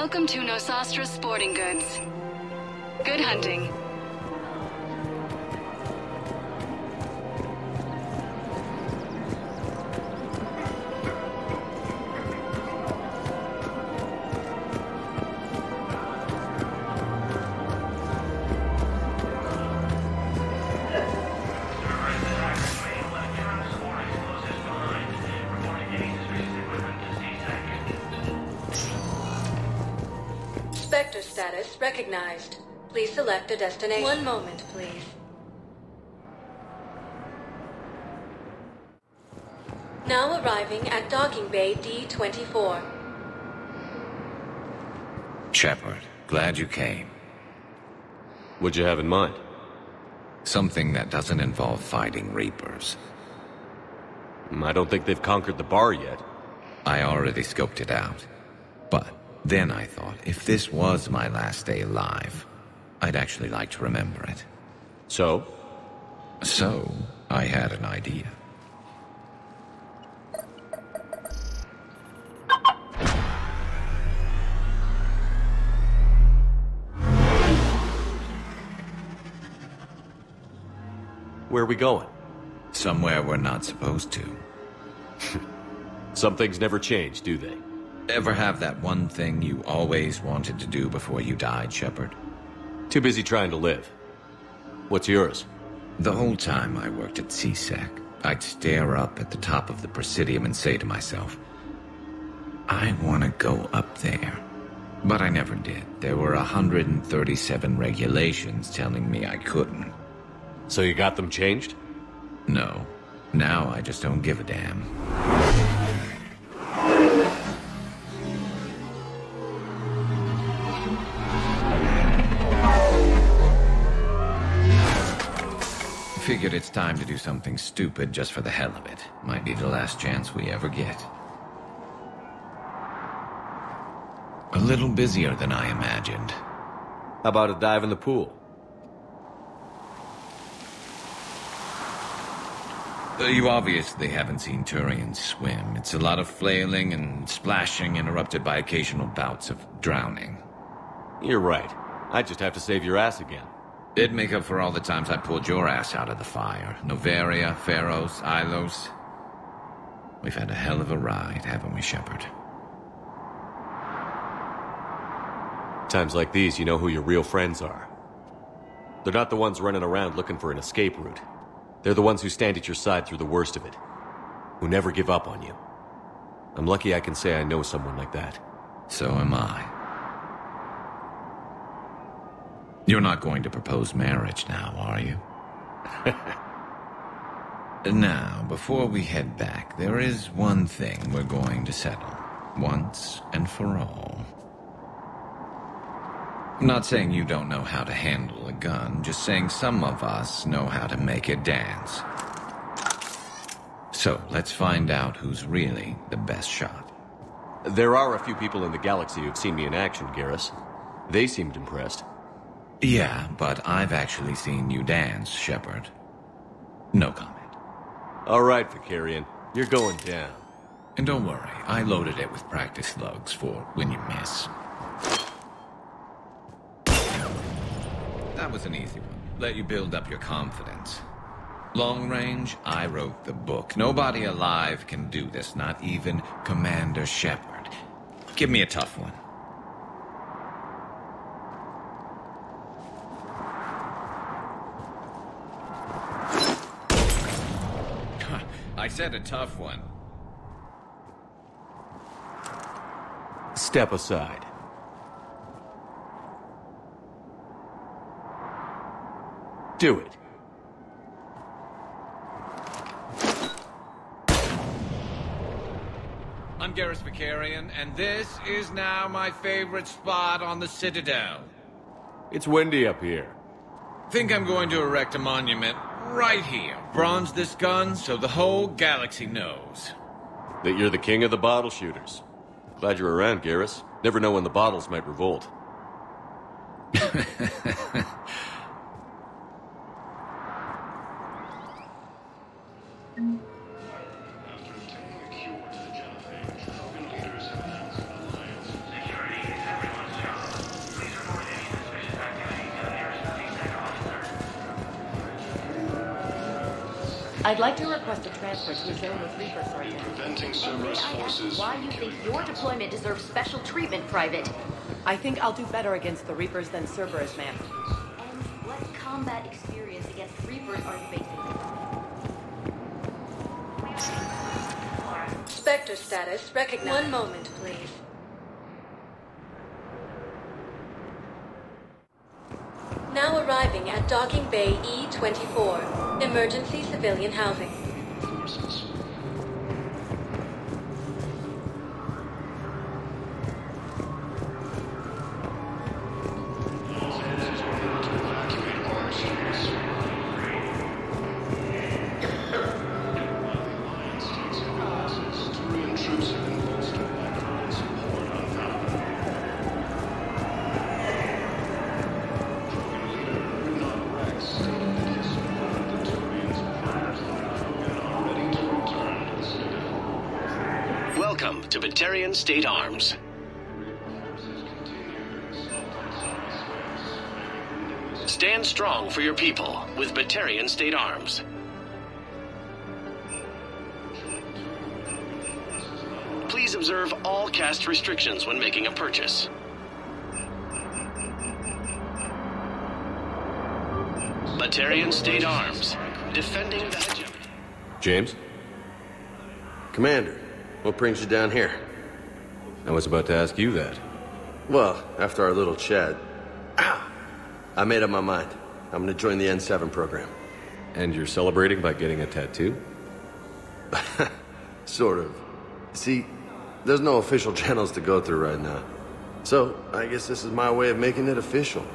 Welcome to Nosastra Sporting Goods. Good hunting. Spectre status recognized. Please select a destination. One moment, please. Now arriving at docking bay D-24. Shepard, glad you came. What'd you have in mind? Something that doesn't involve fighting Reapers. I don't think they've conquered the bar yet. I already scoped it out. But then I thought, if this was my last day alive, I'd actually like to remember it. So? So, I had an idea. Where are we going? Somewhere we're not supposed to. Some things never change, do they? Ever have that one thing you always wanted to do before you died, Shepard? Too busy trying to live. What's yours? The whole time I worked at CSEC, I'd stare up at the top of the Presidium and say to myself, I want to go up there. But I never did. There were 137 regulations telling me I couldn't. So you got them changed? No. Now I just don't give a damn. Figured it's time to do something stupid just for the hell of it. Might be the last chance we ever get. A little busier than I imagined. How about a dive in the pool? You obviously haven't seen Turians swim. It's a lot of flailing and splashing, interrupted by occasional bouts of drowning. You're right. I just have to save your ass again. It'd make up for all the times I pulled your ass out of the fire. Noveria, Pharos, Ilos. We've had a hell of a ride, haven't we, Shepard? Times like these, you know who your real friends are. They're not the ones running around looking for an escape route. They're the ones who stand at your side through the worst of it. Who never give up on you. I'm lucky I can say I know someone like that. So am I. You're not going to propose marriage now, are you? Now, before we head back, there is one thing we're going to settle. Once and for all. I'm not saying you don't know how to handle a gun, just saying some of us know how to make it dance. So, let's find out who's really the best shot. There are a few people in the galaxy who've seen me in action, Garrus. They seemed impressed. Yeah, but I've actually seen you dance, Shepard. No comment. All right, Vicarian. You're going down. And don't worry, I loaded it with practice slugs for when you miss. That was an easy one. Let you build up your confidence. Long range, I wrote the book. Nobody alive can do this, not even Commander Shepard. Give me a tough one. I said a tough one. Step aside. Do it. I'm Garrus Vicarian, and this is now my favorite spot on the Citadel. It's windy up here. Think I'm going to erect a monument right here. Bronze this gun so the whole galaxy knows. That you're the king of the bottle shooters. Glad you're around, Garrus. Never know when the bottles might revolt. I'd like to request a transfer to a zone with Reaper Sergeant. Preventing May Cerberus I ask forces. why you think your deployment deserves special treatment, Private? I think I'll do better against the Reapers than Cerberus, ma'am. And what combat experience against Reapers are you basing this on? Spectre status recognized. One moment, please. Now arriving at Docking Bay E-24, emergency civilian housing. Forces. Welcome to Batarian State Arms. Stand strong for your people with Batarian State Arms. Please observe all caste restrictions when making a purchase. Batarian State Arms, defending the hegemony. James? Commander, what brings you down here? I was about to ask you that. Well, after our little chat, I made up my mind. I'm gonna join the N7 program. And you're celebrating by getting a tattoo? Sort of. See, there's no official channels to go through right now. So, I guess this is my way of making it official.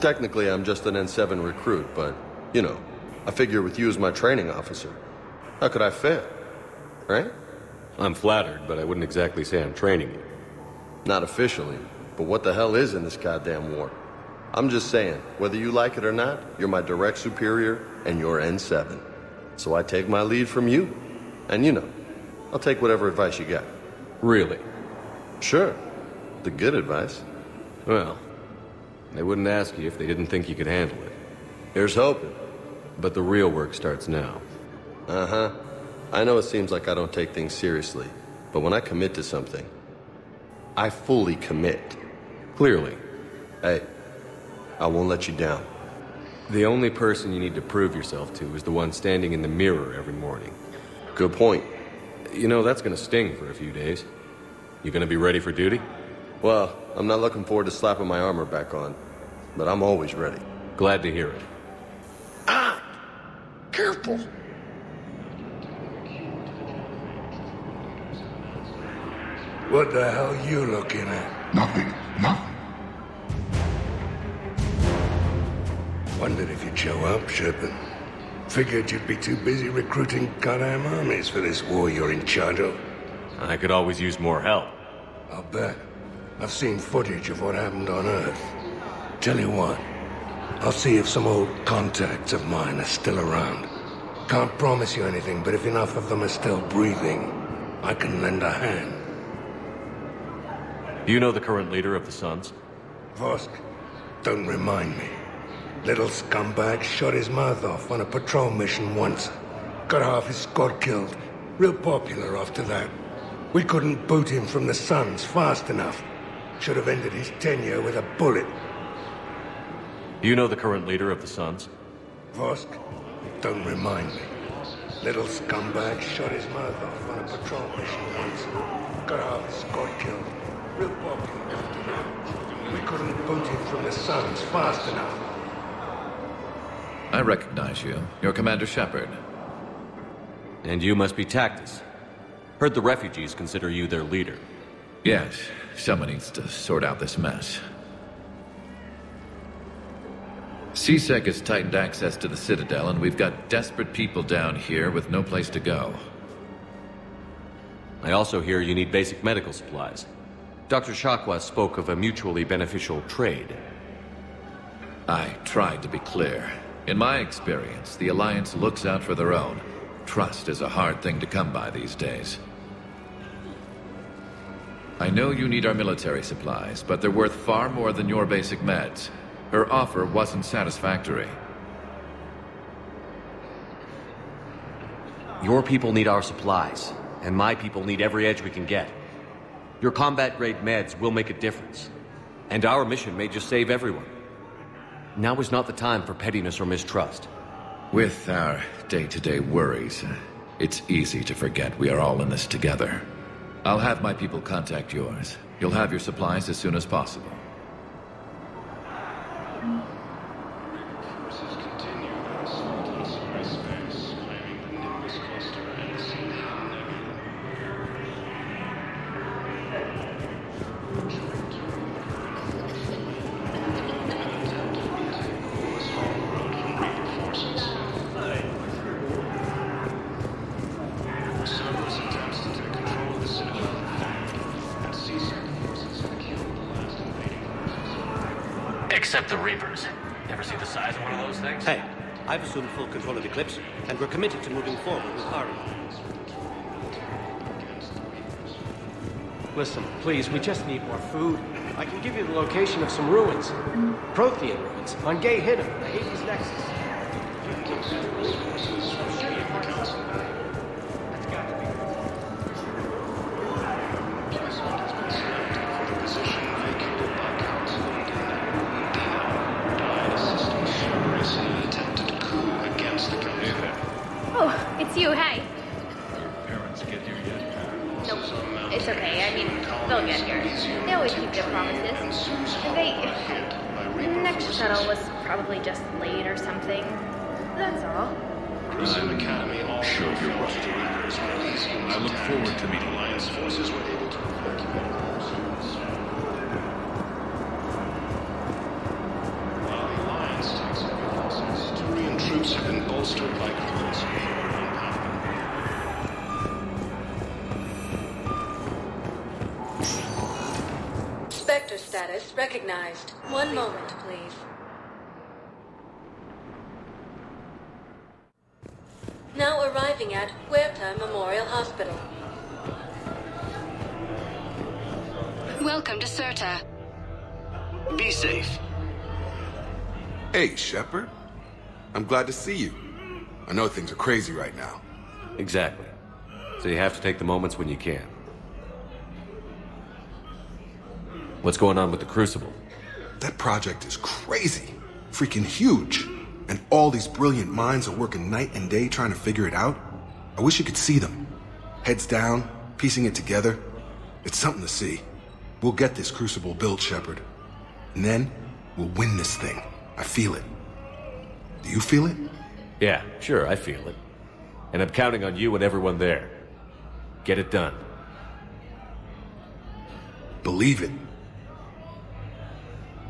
Technically, I'm just an N7 recruit, but, you know, I figure with you as my training officer, how could I fail? Right? I'm flattered, but I wouldn't exactly say I'm training you. Not officially, but what the hell is in this goddamn war? I'm just saying, whether you like it or not, you're my direct superior, and you're N7. So I take my lead from you. And you know, I'll take whatever advice you got. Really? Sure. The good advice. Well, they wouldn't ask you if they didn't think you could handle it. Here's hoping. But the real work starts now. Uh-huh. I know it seems like I don't take things seriously, but when I commit to something, I fully commit. Clearly. Hey, I won't let you down. The only person you need to prove yourself to is the one standing in the mirror every morning. Good point. You know, that's gonna sting for a few days. You gonna be ready for duty? Well, I'm not looking forward to slapping my armor back on, but I'm always ready. Glad to hear it. Careful! What the hell you looking at? Nothing. Wondered if you'd show up, Shepard. Figured you'd be too busy recruiting goddamn armies for this war you're in charge of. I could always use more help. I'll bet. I've seen footage of what happened on Earth. Tell you what, I'll see if some old contacts of mine are still around. Can't promise you anything, but if enough of them are still breathing, I can lend a hand. Do you know the current leader of the Suns? Vosk, don't remind me. Little scumbag shot his mouth off on a patrol mission once. Got half his squad killed. Real popular after that. We couldn't boot him from the Suns fast enough. Should have ended his tenure with a bullet. Do you know the current leader of the Suns? Vosk, don't remind me. Little scumbag shot his mouth off on a patrol mission once. Got half his squad killed. Real popular after that. We couldn't boot him from the Suns fast enough. I recognize you. You're Commander Shepard. And you must be Tactus. Heard the refugees consider you their leader. Yes, someone needs to sort out this mess. CSEC has tightened access to the Citadel, and we've got desperate people down here with no place to go. I also hear you need basic medical supplies. Dr. Shakwa spoke of a mutually beneficial trade. I tried to be clear. In my experience, the Alliance looks out for their own. Trust is a hard thing to come by these days. I know you need our military supplies, but they're worth far more than your basic meds. Her offer wasn't satisfactory. Your people need our supplies, and my people need every edge we can get. Your combat-grade meds will make a difference, and our mission may just save everyone. Now is not the time for pettiness or mistrust. With our day-to-day worries, it's easy to forget we are all in this together. I'll have my people contact yours. You'll have your supplies as soon as possible. Except the Reapers. Ever see the size of one of those things? Hey, I've assumed full control of Eclipse, and we're committed to moving forward with Harry. Listen, please, we just need more food. I can give you the location of some ruins. Prothean ruins, on Gay Hidden, the Hades Nexus. I'm sure you've heard of it. That's got to be. Oh, it's you, hey. Your parents get here yet? Nope, it's okay. I mean, they'll get here. They always keep their promises. The next shuttle was probably just late or something. That's all. Sure, you're right. I look forward to meeting Alliance forces were able to evacuate. While the Alliance takes every losses, Turian troops have been bolstered by crews who are unpowered. Spectre status recognized. One moment, please. Now arriving at Huerta Memorial Hospital. Welcome to Cirta. Be safe. Hey, Shepard. I'm glad to see you. I know things are crazy right now. Exactly. So you have to take the moments when you can. What's going on with the Crucible? That project is crazy. Freaking huge. And all these brilliant minds are working night and day trying to figure it out. I wish you could see them. Heads down, piecing it together. It's something to see. We'll get this Crucible built, Shepard. And then, we'll win this thing. I feel it. Do you feel it? Yeah, sure, I feel it. And I'm counting on you and everyone there. Get it done. Believe it.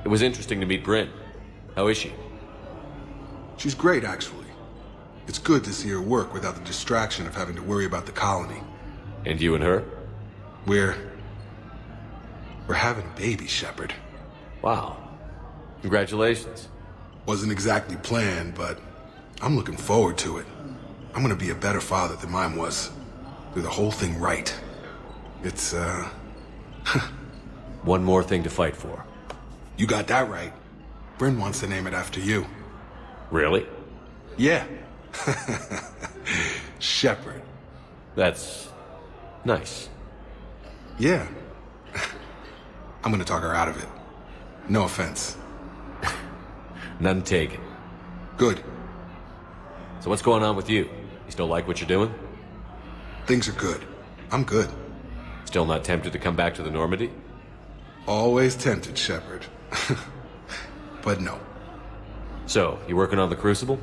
It was interesting to meet Bryn. How is she? She's great, actually. It's good to see her work without the distraction of having to worry about the colony. And you and her? We're having a baby, Shepard. Wow. Congratulations. Wasn't exactly planned, but I'm looking forward to it. I'm gonna be a better father than mine was. Do the whole thing right. It's, One more thing to fight for. You got that right. Bryn wants to name it after you. Really? Yeah. Shepard. That's nice. Yeah. I'm gonna talk her out of it. No offense. None taken. Good. So what's going on with you? You still like what you're doing? Things are good. I'm good. Still not tempted to come back to the Normandy? Always tempted, Shepard. But no. So, you working on the Crucible?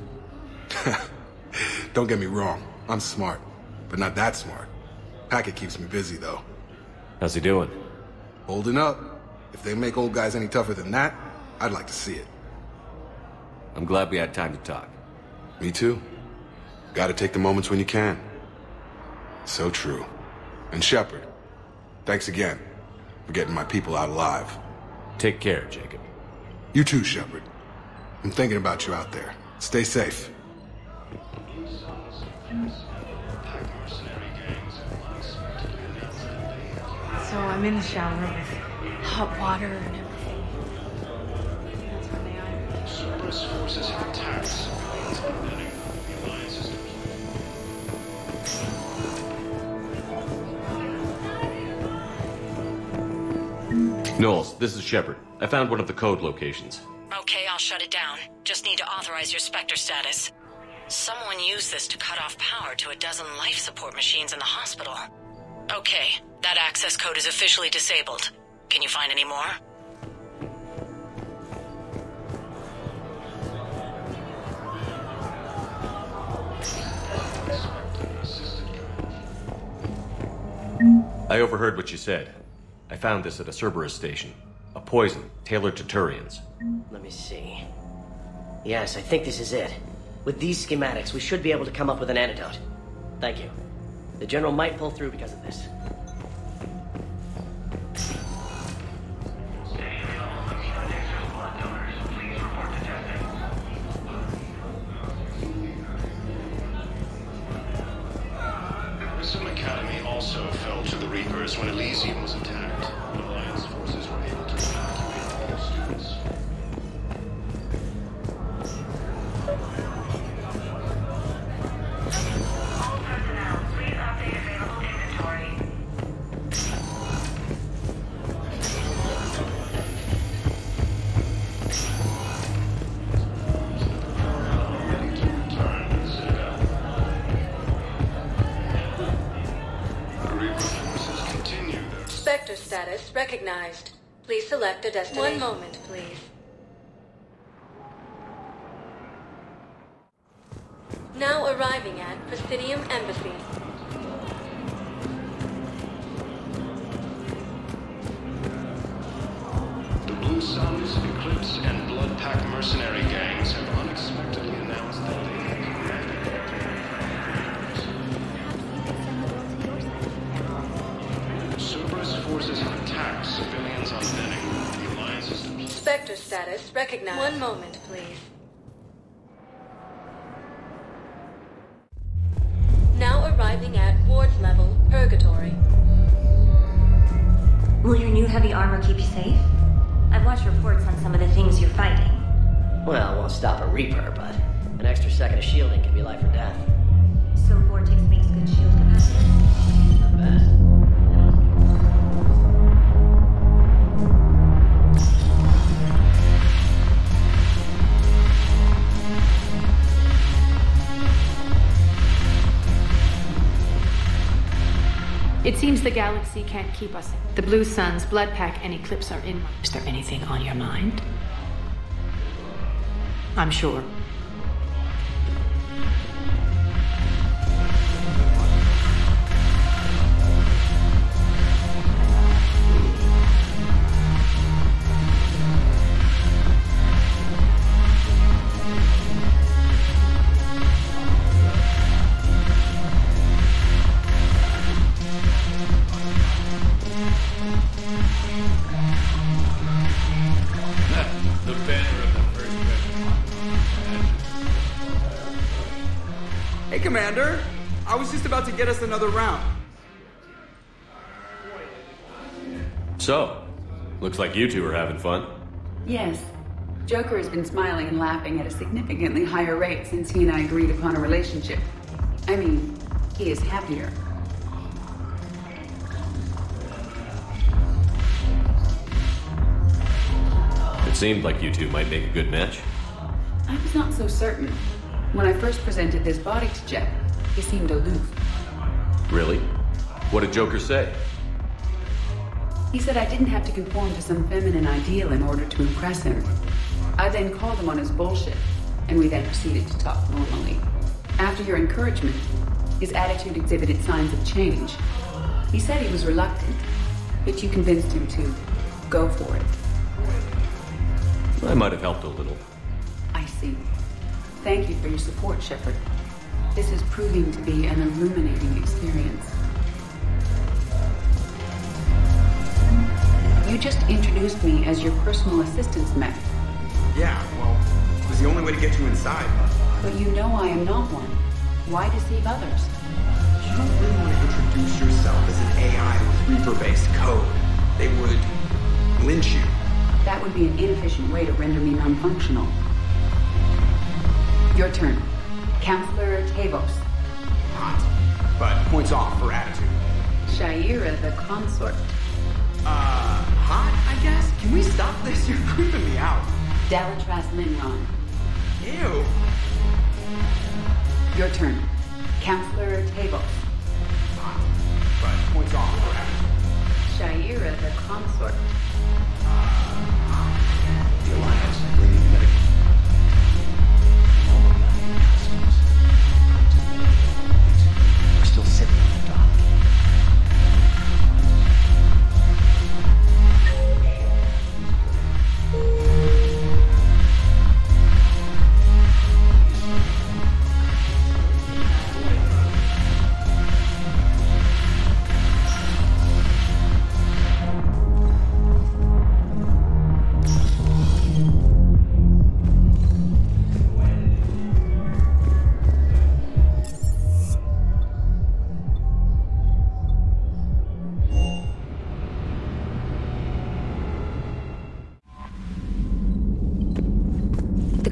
Don't get me wrong. I'm smart. But not that smart. Hackett keeps me busy, though. How's he doing? Holding up. If they make old guys any tougher than that, I'd like to see it. I'm glad we had time to talk. Me too. Gotta take the moments when you can. So true. And Shepard, thanks again for getting my people out alive. Take care, Jacob. You too, Shepard. I'm thinking about you out there. Stay safe. So I'm in the shower with hot water and everything. That's when they are. Cerberus forces have attacked civilians committing the Alliance systems. Knowles, this is Shepard. I found one of the code locations. Okay, I'll shut it down. Just need to authorize your Spectre status. Someone used this to cut off power to a dozen life support machines in the hospital. Okay, that access code is officially disabled. Can you find any more? I overheard what you said. I found this at a Cerberus station. A poison tailored to Turians. Let me see. Yes, I think this is it. With these schematics, we should be able to come up with an antidote. Thank you. The General might pull through because of this. Grissom Academy also fell to the Reapers when Elysium was attacked. Alliance forces were able to evacuate all students. All personnel, please update available inventory. Ready to return to Citadel. The Reaper forces continue their... Spectre status recognized. Please select a destination. One moment, please. Now arriving at Presidium Embassy. The Blue Suns, Eclipse, and Blood Pack mercenary gangs have unexpectedly announced that they have commanded. Cerberus forces have attacked civilians on Benning. The Alliance is deployed. Spectre status recognized. One moment, please. Now arriving at Ward's level, Purgatory. Will your new heavy armor keep you safe? I've watched reports on some of the things you're fighting. Well, won't stop a Reaper, but an extra second of shielding can be life or death. So Vortex makes good shield capacity? Not bad. It seems the galaxy can't keep us. The Blue Suns, Blood Pack, and Eclipse are in. Is there anything on your mind? I'm sure. The banner of the first regiment. Hey, Commander. I was just about to get us another round. So, looks like you two are having fun. Yes. Joker has been smiling and laughing at a significantly higher rate since he and I agreed upon a relationship. I mean, he is happier. It seemed like you two might make a good match. I was not so certain. When I first presented this body to Jeff, he seemed aloof. Really? What did Joker say? He said I didn't have to conform to some feminine ideal in order to impress him. I then called him on his bullshit, and we then proceeded to talk normally. After your encouragement, his attitude exhibited signs of change. He said he was reluctant, but you convinced him to go for it. I might have helped a little. I see. Thank you for your support, Shepard. This is proving to be an illuminating experience. You just introduced me as your personal assistance mech. Yeah, well, it was the only way to get you inside. But you know I am not one. Why deceive others? You don't really want to introduce yourself as an AI with Reaper-based code. They would lynch you. That would be an inefficient way to render me non-functional. Your turn. Counselor Tavos. Hot, but points off for attitude. Shaira the consort. Hot. hot, I guess? Can we stop this? You're creeping me out. Dalatraz Linron. Ew. Your turn. Counselor Tables. Right, points off. Shaira the consort. The Alliance bringing medical. We're still sitting on the dock.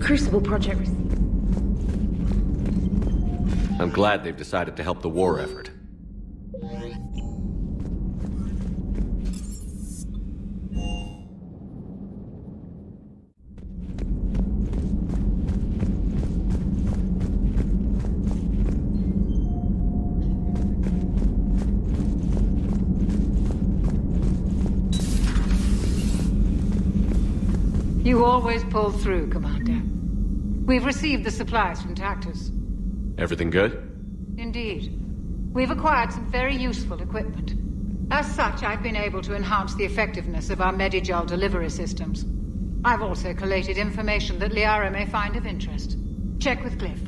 Crucible project received. I'm glad they've decided to help the war effort. You always pull through, Commander. We've received the supplies from Tactus. Everything good? Indeed. We've acquired some very useful equipment. As such, I've been able to enhance the effectiveness of our Medigel delivery systems. I've also collated information that Liara may find of interest. Check with Cliff.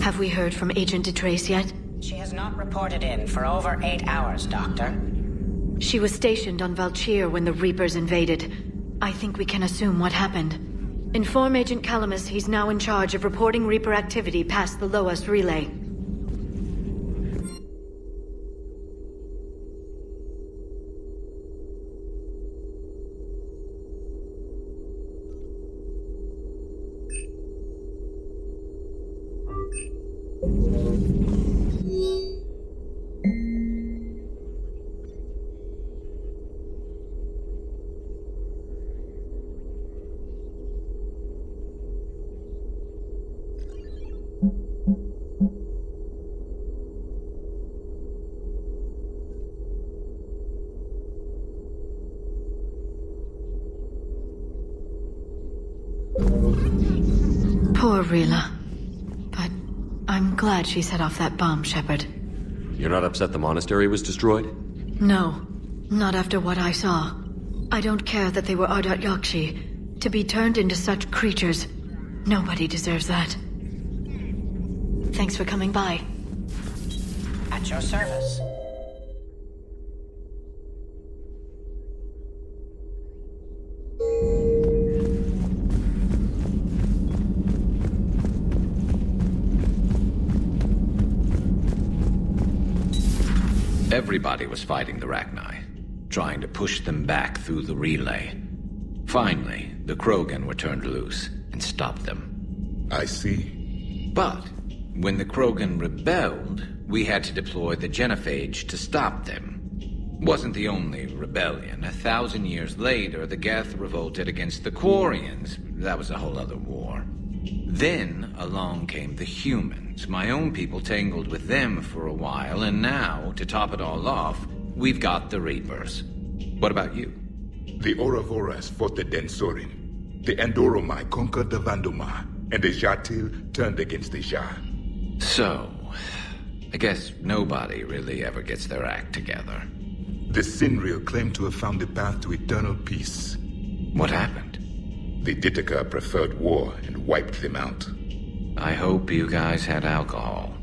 Have we heard from Agent DeTrace yet? She has not reported in for over 8 hours, Doctor. She was stationed on Valchir when the Reapers invaded. I think we can assume what happened. Inform Agent Calamus he's now in charge of reporting Reaper activity past the Loas relay. Poor Rila. But I'm glad she set off that bomb, Shepard. You're not upset the monastery was destroyed? No, not after what I saw. I don't care that they were Ardat Yakshi. To be turned into such creatures, nobody deserves that. Thanks for coming by. At your service. Everybody was fighting the Rachni, trying to push them back through the relay. Finally, the Krogan were turned loose and stopped them. I see. But when the Krogan rebelled, we had to deploy the genophage to stop them. Wasn't the only rebellion. 1,000 years later, the Geth revolted against the Quarians. That was a whole other war. Then along came the humans. My own people tangled with them for a while, and now, to top it all off, we've got the Reapers. What about you? The Ouroboros fought the Densorin. The Andoromai conquered the Vandomar, and the Jatil turned against the Shah. So, I guess nobody really ever gets their act together. The Sinreal claimed to have found the path to eternal peace. What happened? The Ditaka preferred war and wiped them out. I hope you guys had alcohol.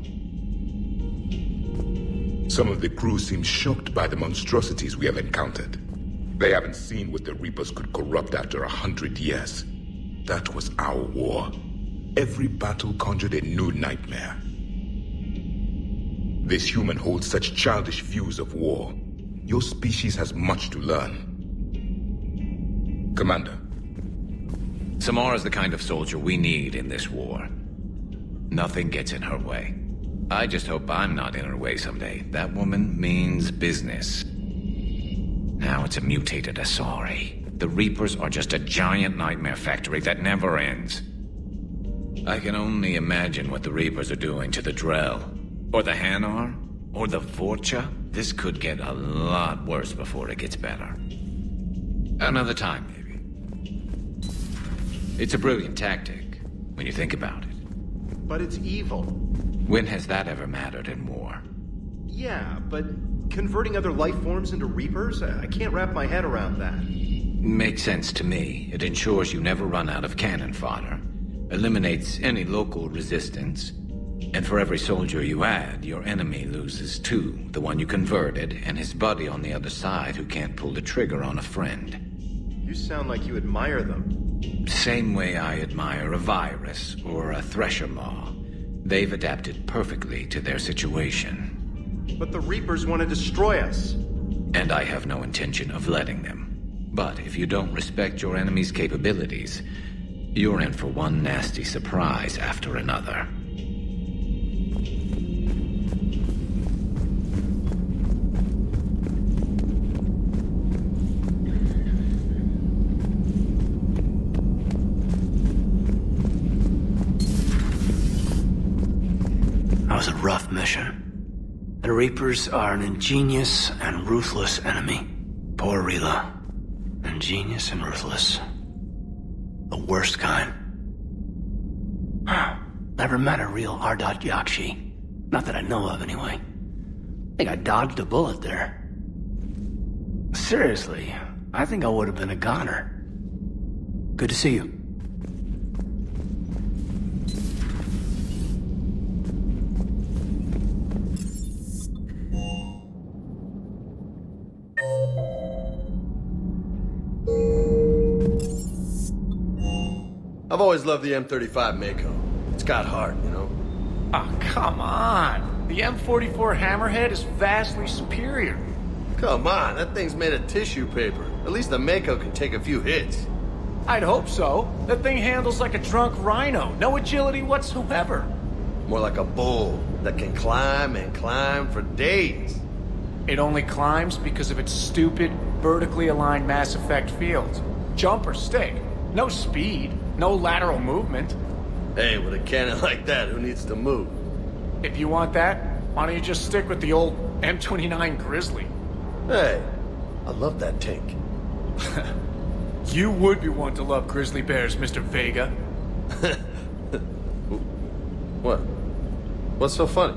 Some of the crew seem shocked by the monstrosities we have encountered. They haven't seen what the Reapers could corrupt after 100 years. That was our war. Every battle conjured a new nightmare. This human holds such childish views of war. Your species has much to learn. Commander. Samara's the kind of soldier we need in this war. Nothing gets in her way. I just hope I'm not in her way someday. That woman means business. Now it's a mutated Asari. The Reapers are just a giant nightmare factory that never ends. I can only imagine what the Reapers are doing to the Drell, or the Hanar, or the Vorcha. This could get a lot worse before it gets better. Another time, maybe. It's a brilliant tactic, when you think about it. But it's evil. When has that ever mattered in war? Yeah, but converting other life forms into Reapers? I can't wrap my head around that. Makes sense to me. It ensures you never run out of cannon fodder, eliminates any local resistance, and for every soldier you add, your enemy loses two, the one you converted, and his buddy on the other side who can't pull the trigger on a friend. You sound like you admire them. Same way I admire a virus or a thresher maw. They've adapted perfectly to their situation. But the Reapers want to destroy us. And I have no intention of letting them. But if you don't respect your enemy's capabilities, you're in for one nasty surprise after another. That was a rough mission. The Reapers are an ingenious and ruthless enemy. Poor Rila. Ingenious and ruthless. The worst kind. Never met a real Ardat Yakshi. Not that I know of, anyway. I think I dodged a bullet there. Seriously, I think I would have been a goner. Good to see you. I've always loved the M35 Mako. It's got heart, you know? Oh, come on. The M44 Hammerhead is vastly superior. Come on, that thing's made of tissue paper. At least the Mako can take a few hits. I'd hope so. That thing handles like a drunk rhino. No agility whatsoever. More like a bull that can climb and climb for days. It only climbs because of its stupid, vertically aligned Mass Effect fields. Jump or stick. No speed. No lateral movement. Hey, with a cannon like that, who needs to move? If you want that, why don't you just stick with the old M29 Grizzly? Hey, I love that tank. You would be one to love grizzly bears, Mr. Vega. What? What's so funny?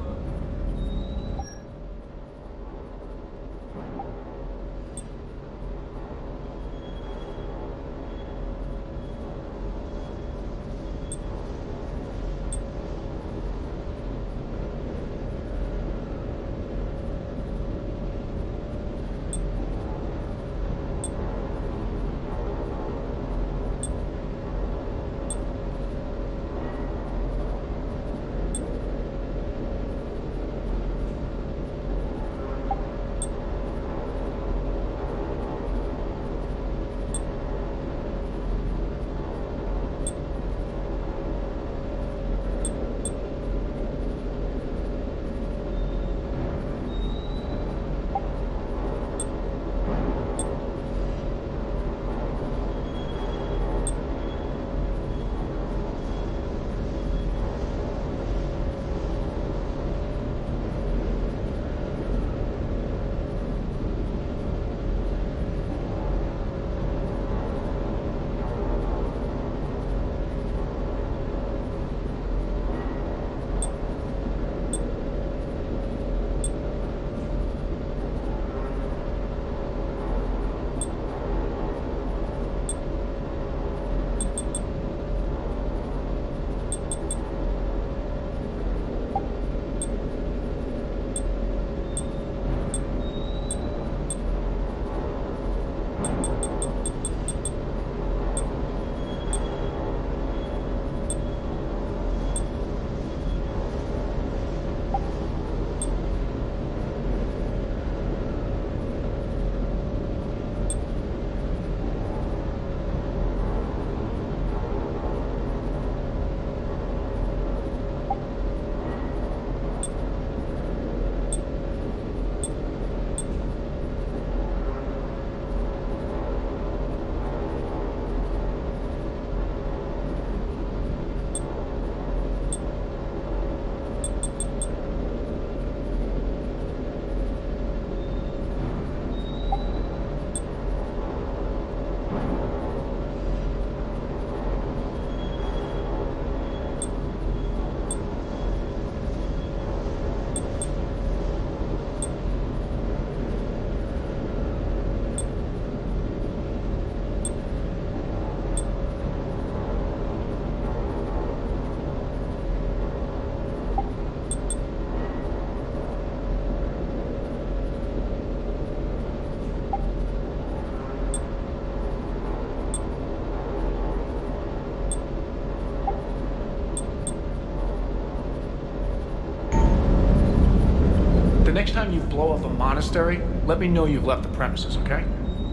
next time you blow up a monastery, let me know you've left the premises, okay?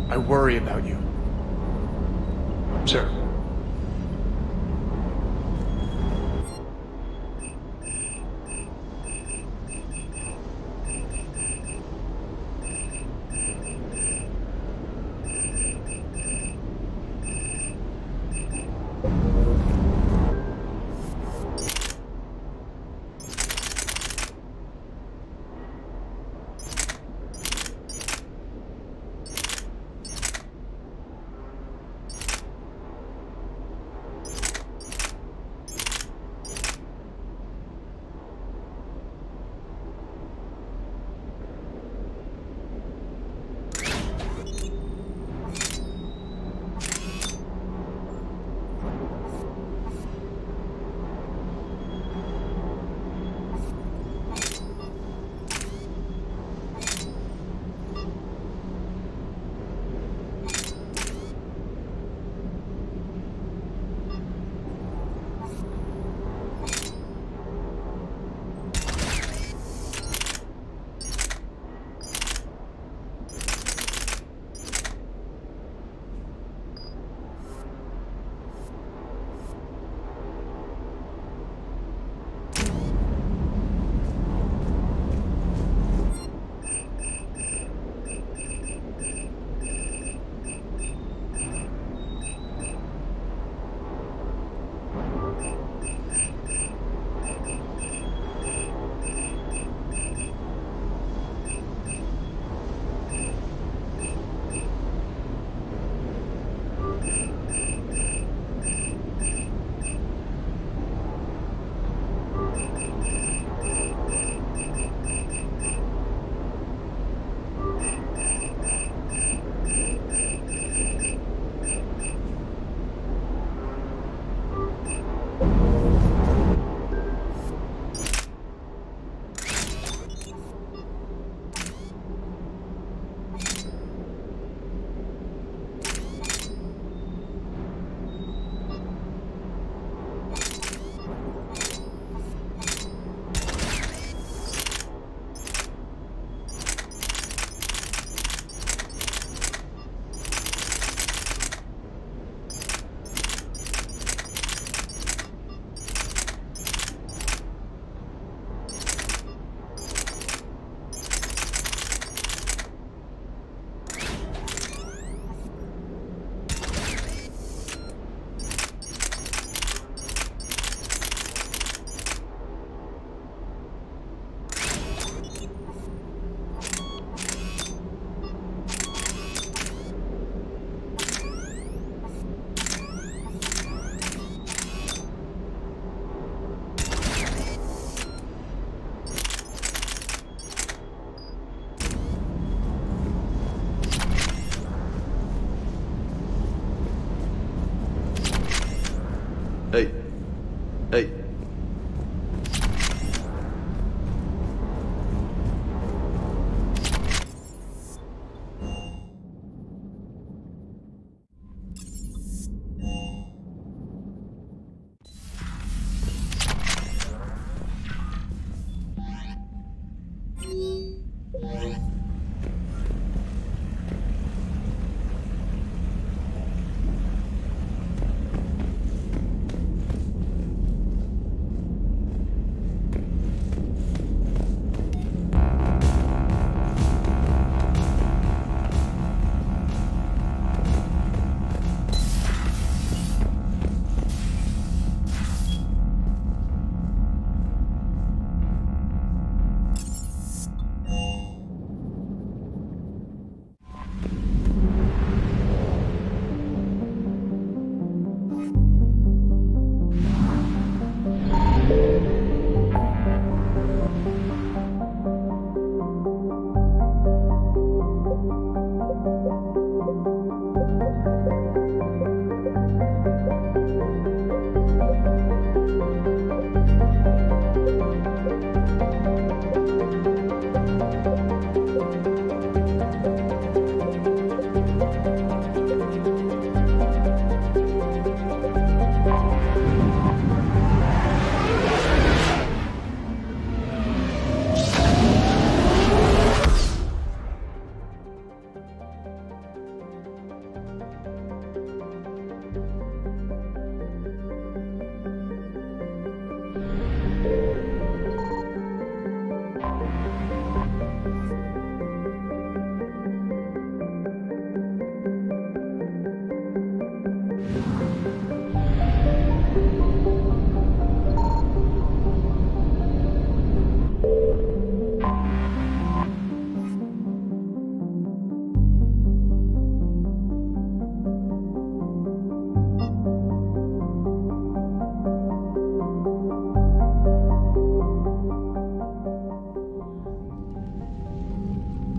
I worry about you. Sir.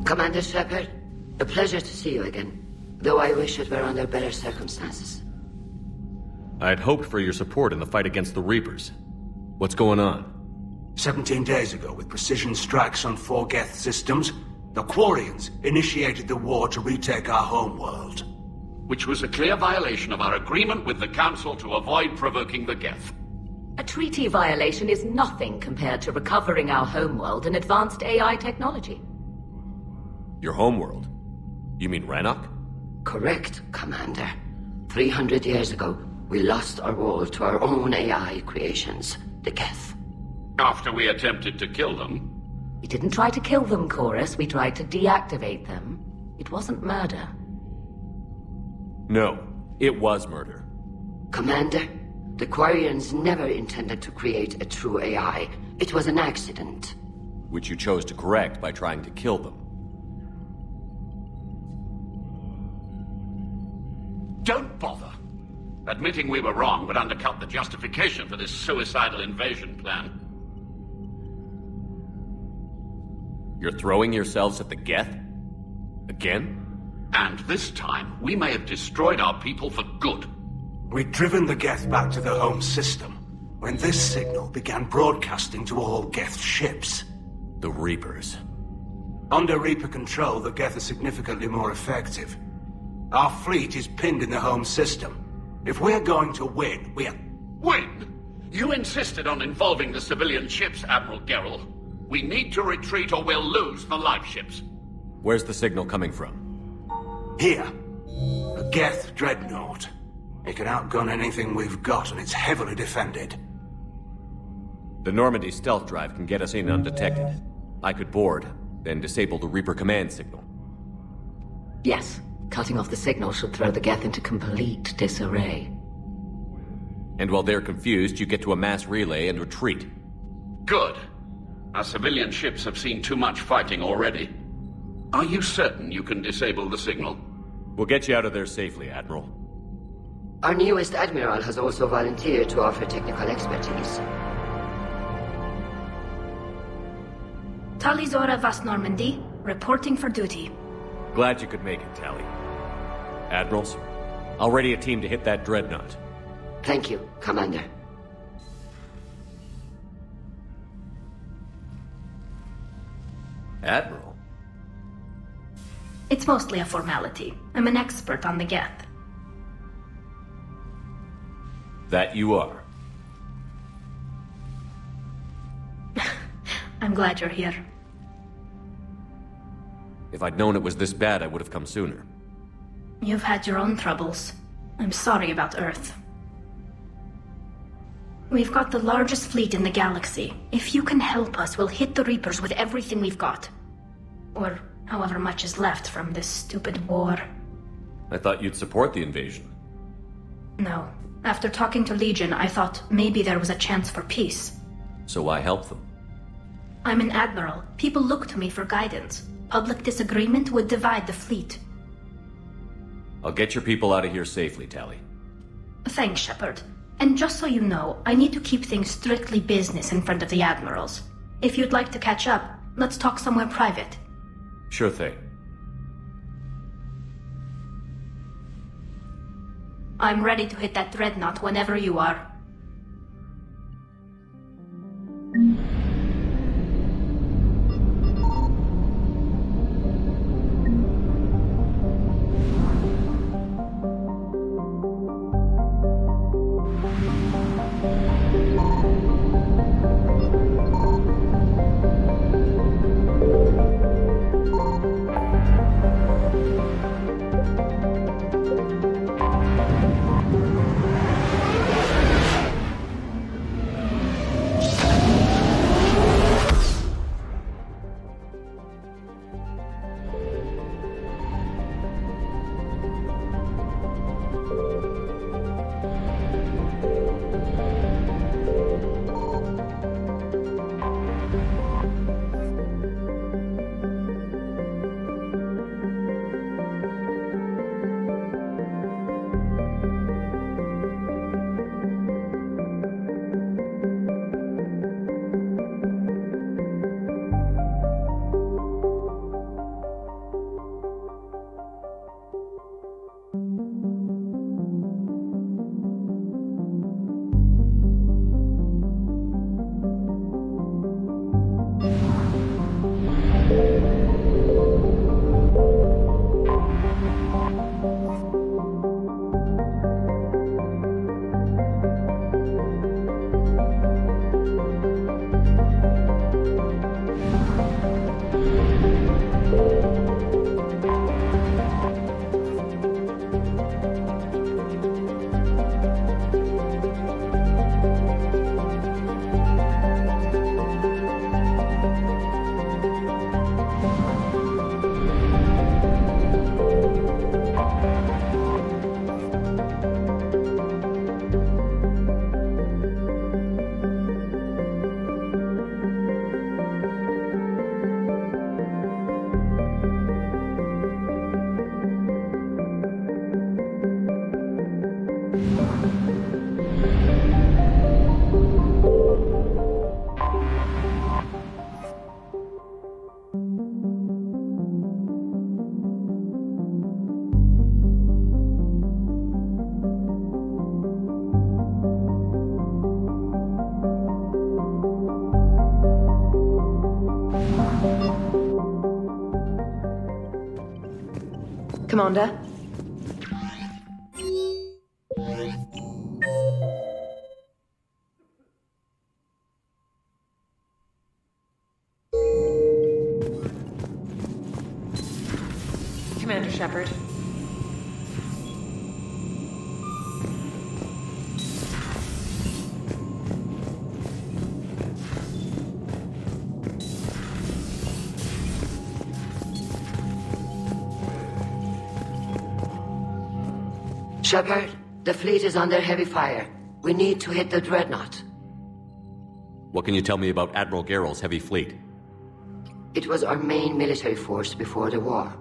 Commander Shepard, a pleasure to see you again. Though I wish it were under better circumstances. I had hoped for your support in the fight against the Reapers. What's going on? 17 days ago, with precision strikes on 4 geth systems, the quarians initiated the war to retake our homeworld. Which was a clear violation of our agreement with the Council to avoid provoking the geth. A treaty violation is nothing compared to recovering our homeworld and advanced AI technology. Your homeworld? You mean Rannoch? Correct, Commander. 300 years ago, we lost our world to our own AI creations, the geth. After we attempted to kill them? We didn't try to kill them, Chorus. We tried to deactivate them. It wasn't murder. No, it was murder. Commander, the quarians never intended to create a true AI. It was an accident. Which you chose to correct by trying to kill them. Don't bother. Admitting we were wrong would undercut the justification for this suicidal invasion plan. You're throwing yourselves at the geth? Again? And this time, we may have destroyed our people for good. We'd driven the geth back to the home system, when this signal began broadcasting to all geth ships. The Reapers. Under Reaper control, the geth are significantly more effective. Our fleet is pinned in the home system. If we're going to win, Win? You insisted on involving the civilian ships, Admiral Gerrel. We need to retreat or we'll lose the live ships. Where's the signal coming from? Here. A geth dreadnought. It can outgun anything we've got, and it's heavily defended. The Normandy stealth drive can get us in undetected. I could board, then disable the Reaper command signal. Yes. Cutting off the signal should throw the geth into complete disarray. And while they're confused, you get to a mass relay and retreat. Good. Our civilian ships have seen too much fighting already. Are you certain you can disable the signal? We'll get you out of there safely, Admiral. Our newest admiral has also volunteered to offer technical expertise. Tali Zora Vas Normandy, reporting for duty. Glad you could make it, Tali. Admirals, I'll ready a team to hit that dreadnought. Thank you, Commander. Admiral? It's mostly a formality. I'm an expert on the geth. That you are. I'm glad you're here. If I'd known it was this bad, I would have come sooner. You've had your own troubles. I'm sorry about Earth. We've got the largest fleet in the galaxy. If you can help us, we'll hit the Reapers with everything we've got. Or however much is left from this stupid war. I thought you'd support the invasion. No. After talking to Legion, I thought maybe there was a chance for peace. So why help them? I'm an admiral. People look to me for guidance. Public disagreement would divide the fleet. I'll get your people out of here safely, Tali. Thanks, Shepard. And just so you know, I need to keep things strictly business in front of the admirals. If you'd like to catch up, let's talk somewhere private. Sure thing. I'm ready to hit that dreadnought whenever you are. Commander. Commander Shepard. Shepard, the fleet is under heavy fire. We need to hit the dreadnought. What can you tell me about Admiral Geral's heavy fleet? It was our main military force before the war,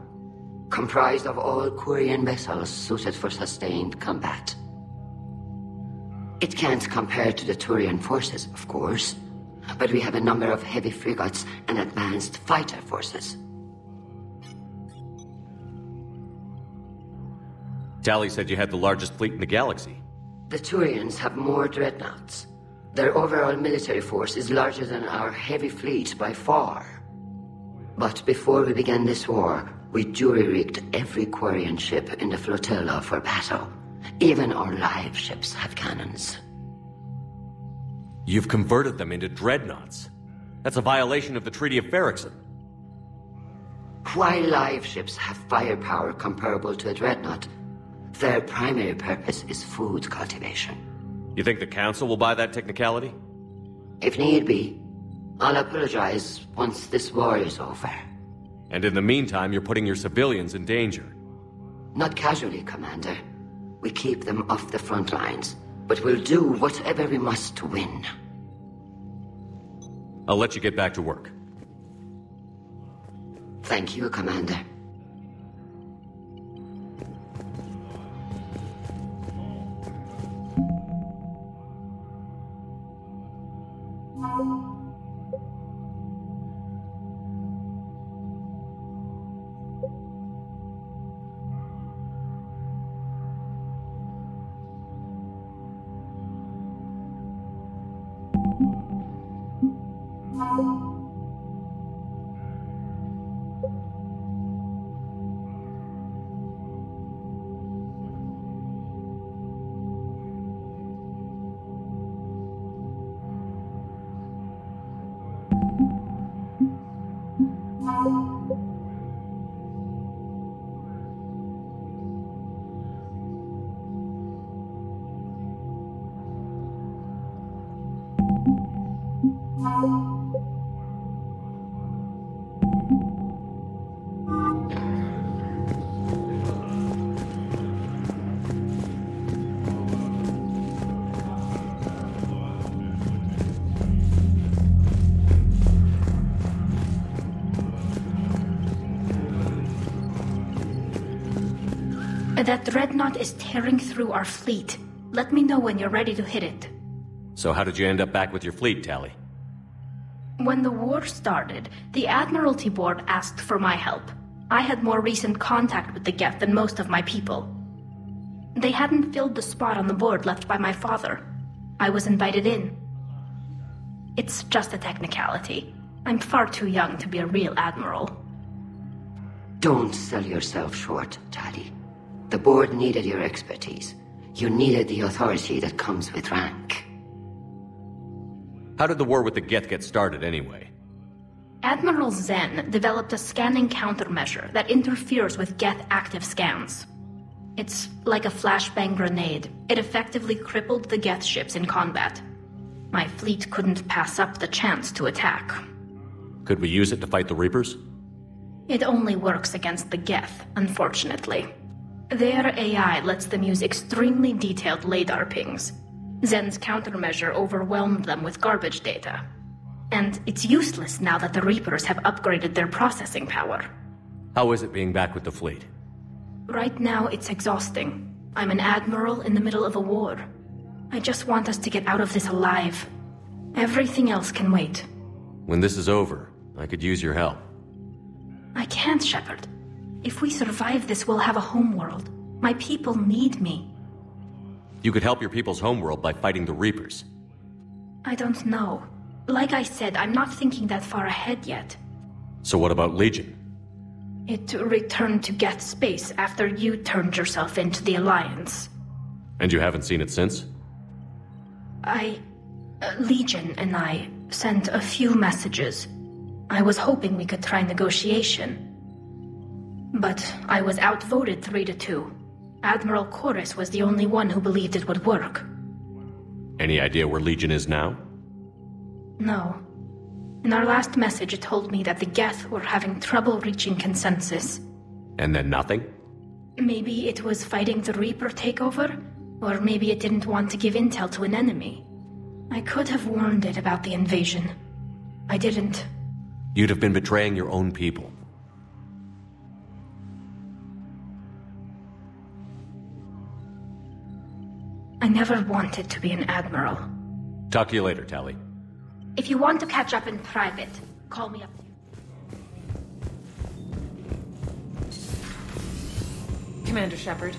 comprised of all quarian vessels suited for sustained combat. It can't compare to the Turian forces, of course, but we have a number of heavy frigates and advanced fighter forces. Tali said you had the largest fleet in the galaxy. The Turians have more dreadnoughts. Their overall military force is larger than our heavy fleet by far. But before we began this war, we jury-rigged every quarian ship in the flotilla for battle. Even our live ships have cannons. You've converted them into dreadnoughts. That's a violation of the Treaty of Ferrixon. While live ships have firepower comparable to a dreadnought, their primary purpose is food cultivation. You think the Council will buy that technicality? If need be. I'll apologize once this war is over. And in the meantime, you're putting your civilians in danger. Not casually, Commander. We keep them off the front lines, but we'll do whatever we must to win. I'll let you get back to work. Thank you, Commander. That dreadnought is tearing through our fleet. Let me know when you're ready to hit it. So how did you end up back with your fleet, Tali? When the war started, the Admiralty Board asked for my help. I had more recent contact with the geth than most of my people. They hadn't filled the spot on the board left by my father. I was invited in. It's just a technicality. I'm far too young to be a real admiral. Don't sell yourself short, Tali. The board needed your expertise. You needed the authority that comes with rank. How did the war with the geth get started, anyway? Admiral Zen developed a scanning countermeasure that interferes with geth active scans. It's like a flashbang grenade. It effectively crippled the geth ships in combat. My fleet couldn't pass up the chance to attack. Could we use it to fight the Reapers? It only works against the geth, unfortunately. Their AI lets them use extremely detailed LADAR pings. Zen's countermeasure overwhelmed them with garbage data. And it's useless now that the Reapers have upgraded their processing power. How is it being back with the fleet? Right now, it's exhausting. I'm an admiral in the middle of a war. I just want us to get out of this alive. Everything else can wait. When this is over, I could use your help. I can't, Shepard. If we survive this, we'll have a homeworld. My people need me. You could help your people's homeworld by fighting the Reapers. I don't know. Like I said, I'm not thinking that far ahead yet. So what about Legion? It returned to geth space after you turned yourself into the Alliance. And you haven't seen it since? Legion and I sent a few messages. I was hoping we could try negotiation. But I was outvoted 3-2. Admiral Chorus was the only one who believed it would work. Any idea where Legion is now? No. In our last message, it told me that the geth were having trouble reaching consensus. And then nothing? Maybe it was fighting the Reaper takeover, or maybe it didn't want to give intel to an enemy. I could have warned it about the invasion. I didn't. You'd have been betraying your own people. I never wanted to be an admiral. Talk to you later, Tali. If you want to catch up in private, call me up. Commander Shepard.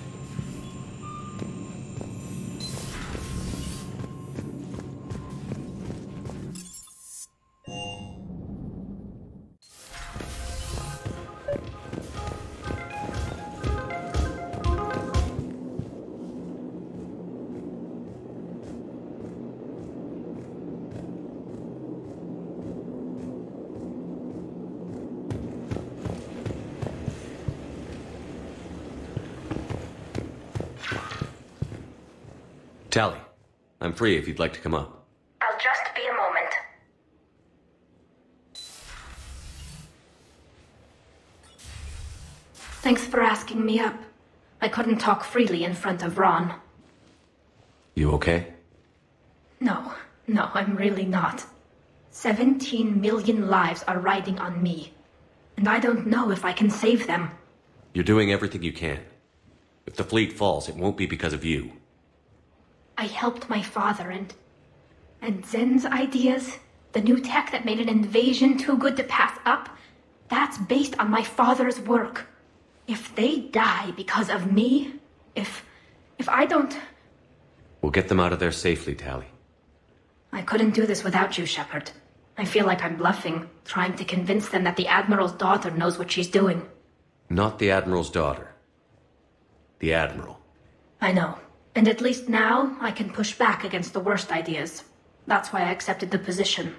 Tali, I'm free if you'd like to come up. I'll just be a moment. Thanks for asking me up. I couldn't talk freely in front of Ron. You okay? No, I'm really not. 17 million lives are riding on me. And I don't know if I can save them. You're doing everything you can. If the fleet falls, it won't be because of you. I helped my father and Zen's ideas, the new tech that made an invasion too good to pass up, that's based on my father's work. If they die because of me, if I don't... We'll get them out of there safely, Tali. I couldn't do this without you, Shepard. I feel like I'm bluffing, trying to convince them that the Admiral's daughter knows what she's doing. Not the Admiral's daughter. The Admiral. I know. And at least now, I can push back against the worst ideas. That's why I accepted the position.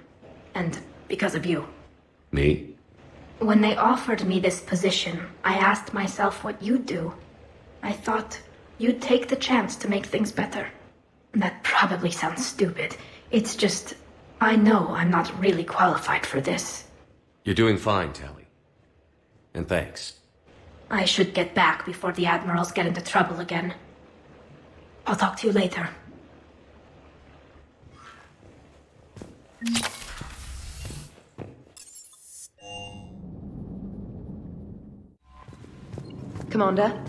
And because of you. Me? When they offered me this position, I asked myself what you'd do. I thought you'd take the chance to make things better. That probably sounds stupid. It's just, I know I'm not really qualified for this. You're doing fine, Tali. And thanks. I should get back before the Admirals get into trouble again. I'll talk to you later. Commander?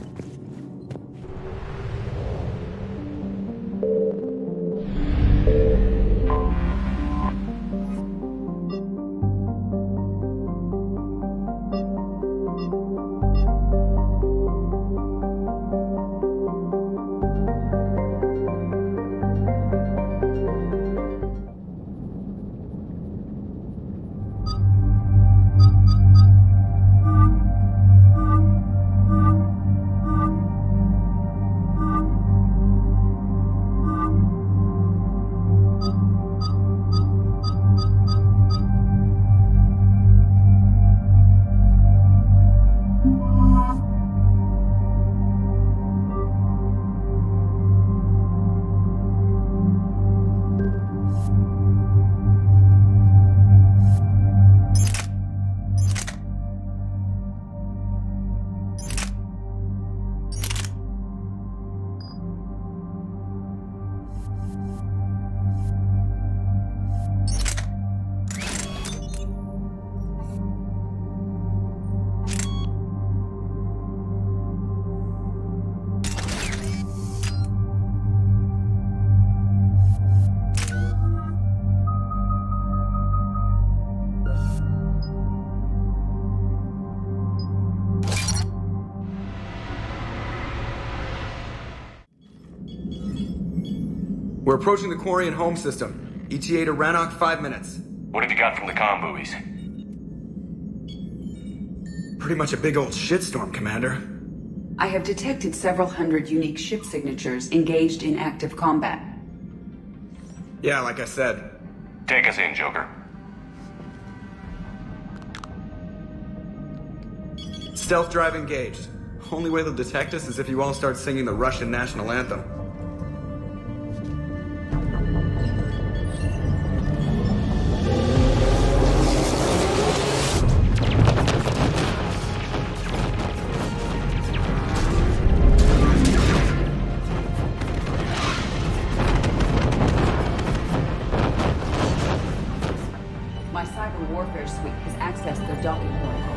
We're approaching the Quarian home system. ETA to Rannoch, 5 minutes. What have you got from the comm buoys? pretty much a big old shitstorm, Commander. I have detected several hundred unique ship signatures engaged in active combat. Yeah, like I said. Take us in, Joker. Stealth drive engaged. Only way they'll detect us is if you all start singing the Russian national anthem. My cyber warfare suite has accessed their docking protocols.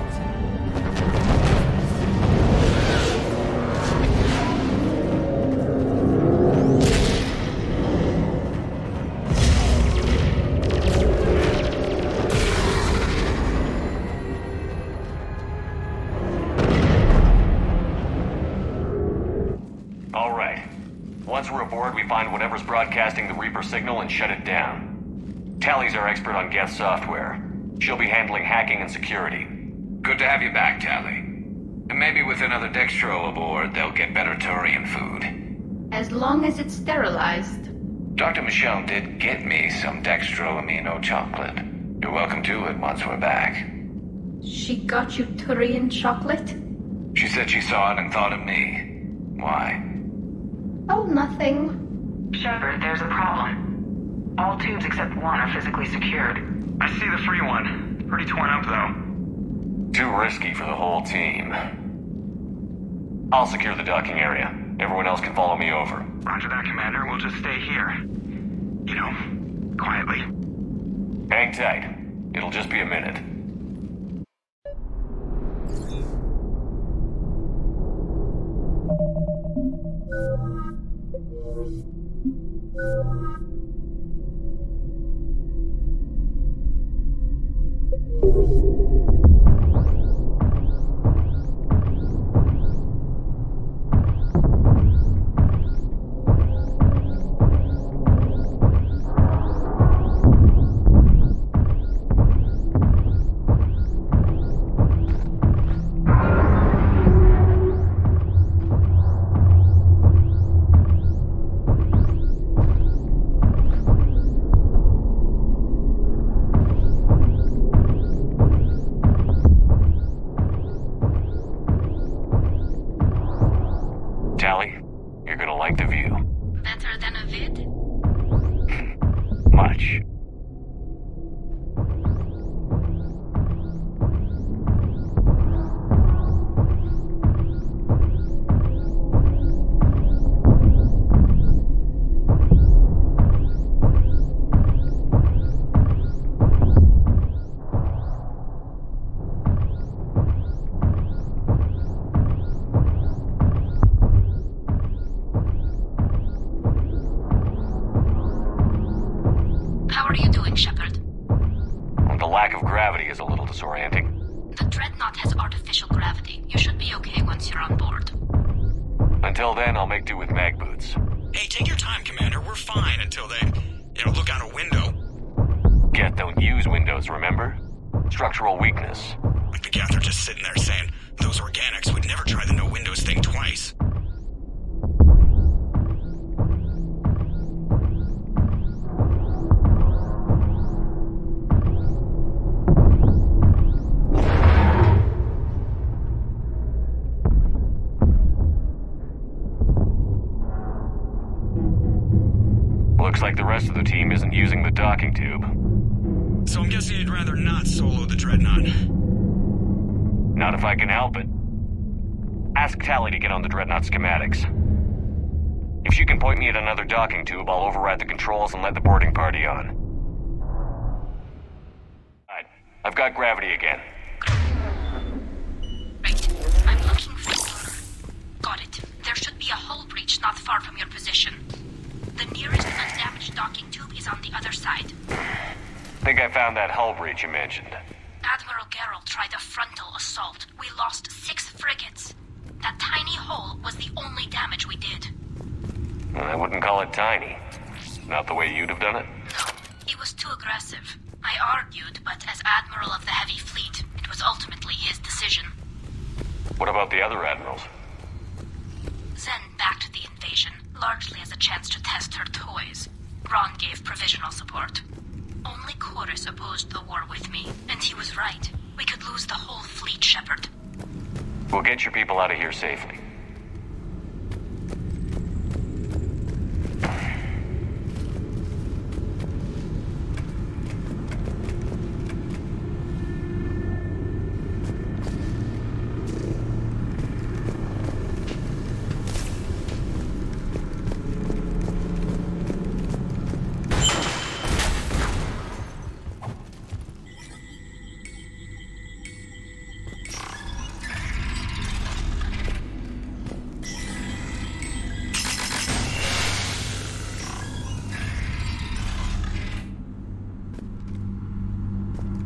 All right. Once we're aboard, we find whatever's broadcasting the Reaper signal and shut it down. Tali's our expert on geth software. She'll be handling hacking and security. Good to have you back, Tali. And maybe with another Dextro aboard, they'll get better Turian food. As long as it's sterilized. Dr. Michelle did get me some Dextro amino chocolate. You're welcome to it once we're back. She got you Turian chocolate? She said she saw it and thought of me. Why? Oh, nothing. Shepard, there's a problem. All tubes except one are physically secured. I see the free one. Pretty torn up, though. Too risky for the whole team. I'll secure the docking area. Everyone else can follow me over. Roger that, Commander. We'll just stay here. You know, quietly. Hang tight. It'll just be a minute. Tali, you're gonna like the view. Better than a vid? Much. How are you doing, Shepard? The lack of gravity is a little disorienting. The Dreadnought has artificial gravity. You should be okay once you're on board. Until then, I'll make do with mag boots. Hey, take your time, Commander. We're fine until they, look out a window. Geth don't use windows, remember? Structural weakness. Like the Geth are just sitting there saying, those organics would never try the no windows thing twice. Looks like the rest of the team isn't using the docking tube. So I'm guessing you'd rather not solo the Dreadnought. Not if I can help it. Ask Tali to get on the Dreadnought schematics. If she can point me at another docking tube, I'll override the controls and let the boarding party on. Alright, I've got gravity again. Right. I'm looking for... Got it. There should be a hull breach not far from your position. The nearest undamaged docking tube is on the other side. Think I found that hull breach you mentioned. Admiral Geralt tried a frontal assault. We lost 6 frigates. That tiny hole was the only damage we did. Well, I wouldn't call it tiny. Not the way you'd have done it? No, it was too aggressive. I argued, but as Admiral of the Heavy Fleet, it was ultimately his decision. What about the other admirals? Zen backed the invasion, largely as a chance to test her toys. Ron gave provisional support. Only Chorus opposed the war with me, and he was right. We could lose the whole fleet, Shepard. We'll get your people out of here safely.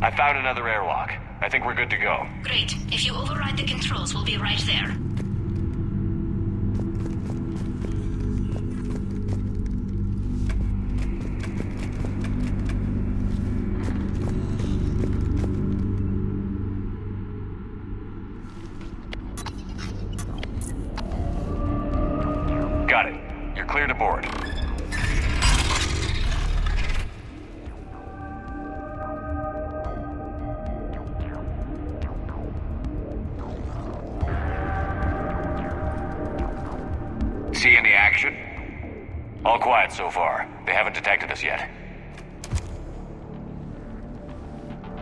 I found another airlock. I think we're good to go. Great. If you override the controls, we'll be right there. Got it. You're cleared aboard. See any action? All quiet so far. They haven't detected us yet.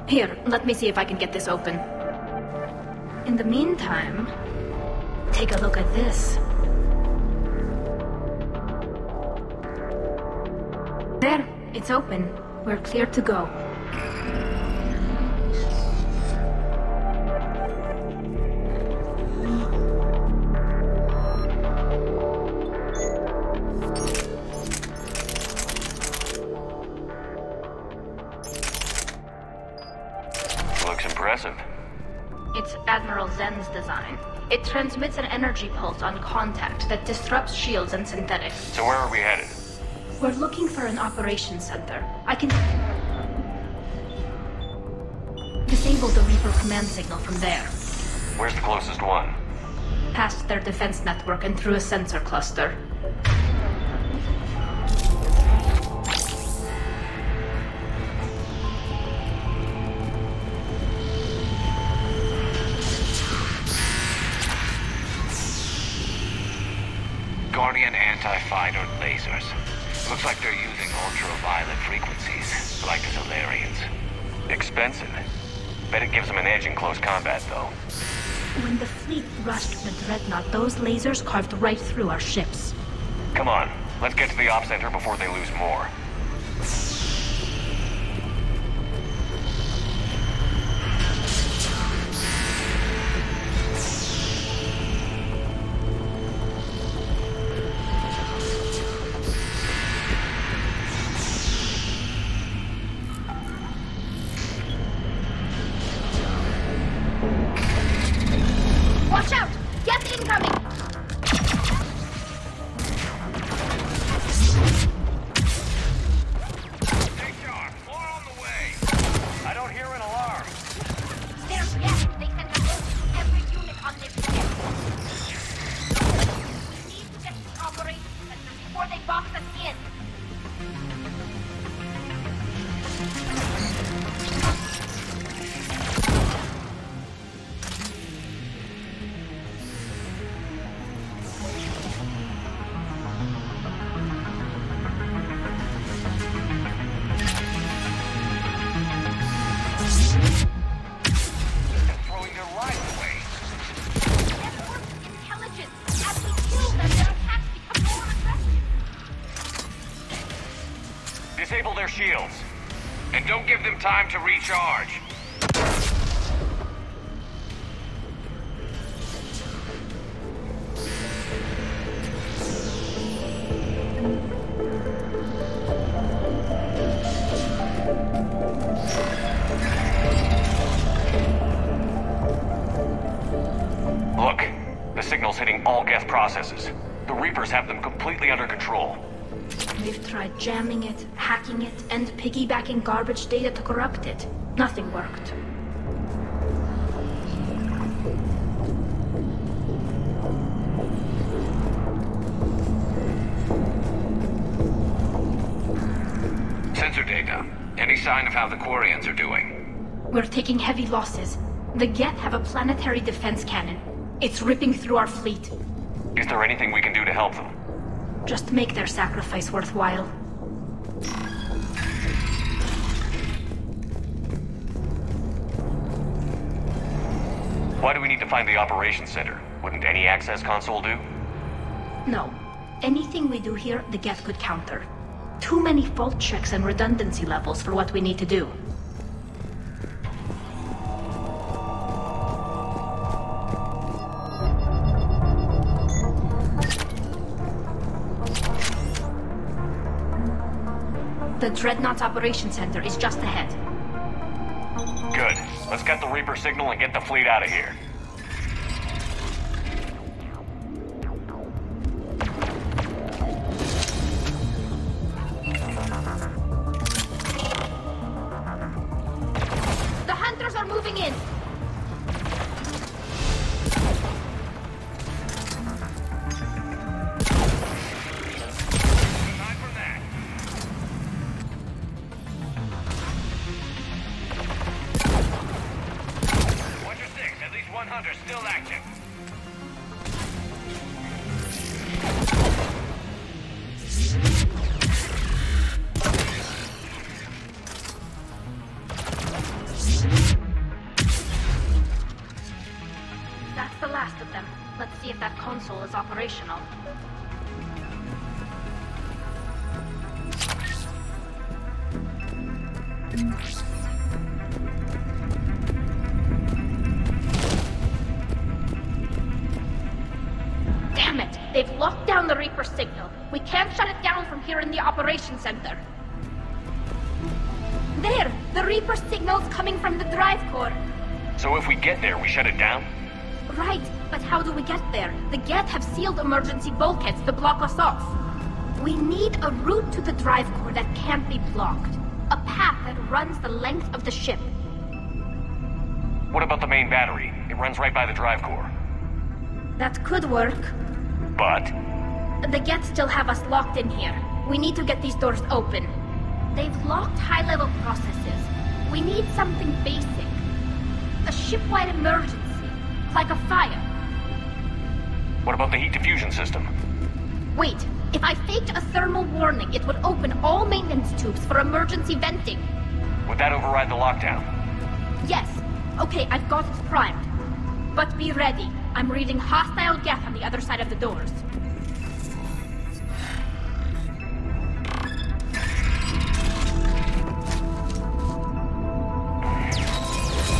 Here, let me see if I can get this open. In the meantime, take a look at this. There, it's open. We're clear to go. Looks impressive. It's Admiral Zen's design. It transmits an energy pulse on contact that disrupts shields and synthetics. So where are we headed? We're looking for an operations center. I can disable the Reaper command signal from there. Where's the closest one? Past their defense network and through a sensor cluster. Guardian anti-fighter lasers. Looks like they're using ultraviolet frequencies, like the Solarians. Expensive. Bet it gives them an edge in close combat, though. When the fleet rushed the Dreadnought, those lasers carved right through our ships. Come on, let's get to the op center before they lose more. Watch out! Geth incoming! I don't hear an alarm. There's Geth! They sent a note to every unit on this ship. We need to get to the operations center before they box us in. Throwing their lives away. Network intelligence. As we kill them, their attacks become more aggressive. Disable their shields. And don't give them time to recharge. Look, the signal's hitting all geth processes. The Reapers have them completely under control. We've tried jamming it, hacking it, and piggybacking garbage data to corrupt it. Nothing worked. sign of how the quarians are doing? We're taking heavy losses. The geth have a planetary defense cannon. It's ripping through our fleet. Is there anything we can do to help them? Just make their sacrifice worthwhile. Why do we need to find the operations center? Wouldn't any access console do? No. Anything we do here, the geth could counter. Too many fault checks and redundancy levels for what we need to do. The Dreadnought's Operations Center is just ahead. Good. Let's get the Reaper signal and get the fleet out of here. The hunters are moving in! Still active. That's the last of them. Let's see if that console is operational. Damn it! They've locked down the Reaper signal. We can't shut it down from here in the Operations Center. There! The Reaper signal's coming from the drive core. So if we get there, we shut it down? Right, but how do we get there? The geth have sealed emergency bulkheads to block us off. We need a route to the drive core that can't be blocked. A path that runs the length of the ship. What about the main battery? It runs right by the drive core. That could work. But? The geth still have us locked in here. We need to get these doors open. They've locked high-level processes. We need something basic. A ship-wide emergency. Like a fire. What about the heat diffusion system? Wait, if I faked a thermal warning, it would open all maintenance tubes for emergency venting. Would that override the lockdown? Yes. Okay, I've got it primed. But be ready. I'm reading hostile geth on the other side of the doors.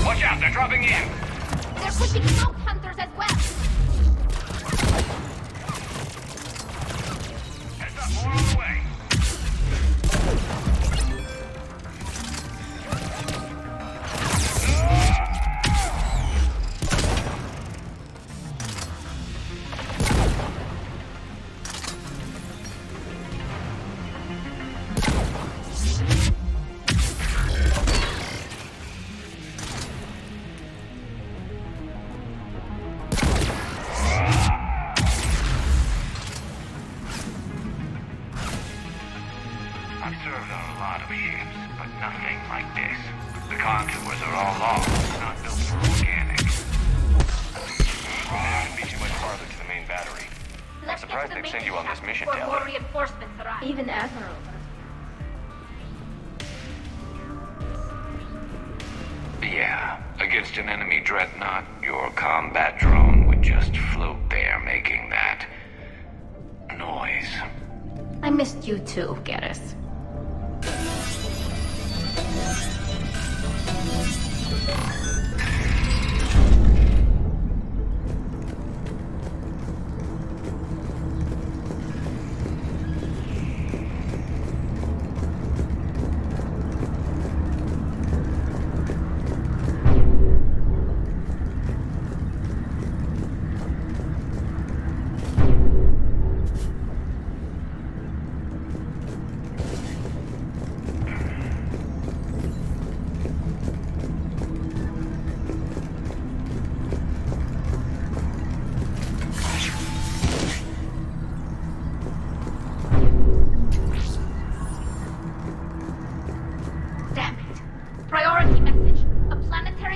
Watch out, they're dropping in! They're pushing smoke hunters as well! Heads up, more on the way! I've served on a lot of ships, but nothing like this. The contours are all long, not built for organic. There shouldn't be too much farther to the main battery. I'm surprised they'd send you on this mission, Tali. More reinforcements arrive. Even Admiral. Yeah, against an enemy dreadnought, your combat drone would just float there making that noise. I missed you too, Garrus.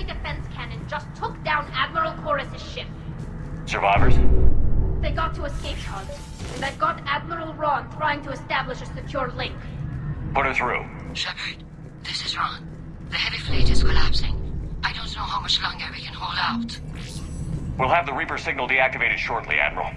anti-defense cannon just took down Admiral Chorus's ship. Survivors? They got to escape pods, and I've got Admiral Ron trying to establish a secure link. Put her through. Shepard, this is Ron. The heavy fleet is collapsing. I don't know how much longer we can hold out. We'll have the Reaper signal deactivated shortly, Admiral.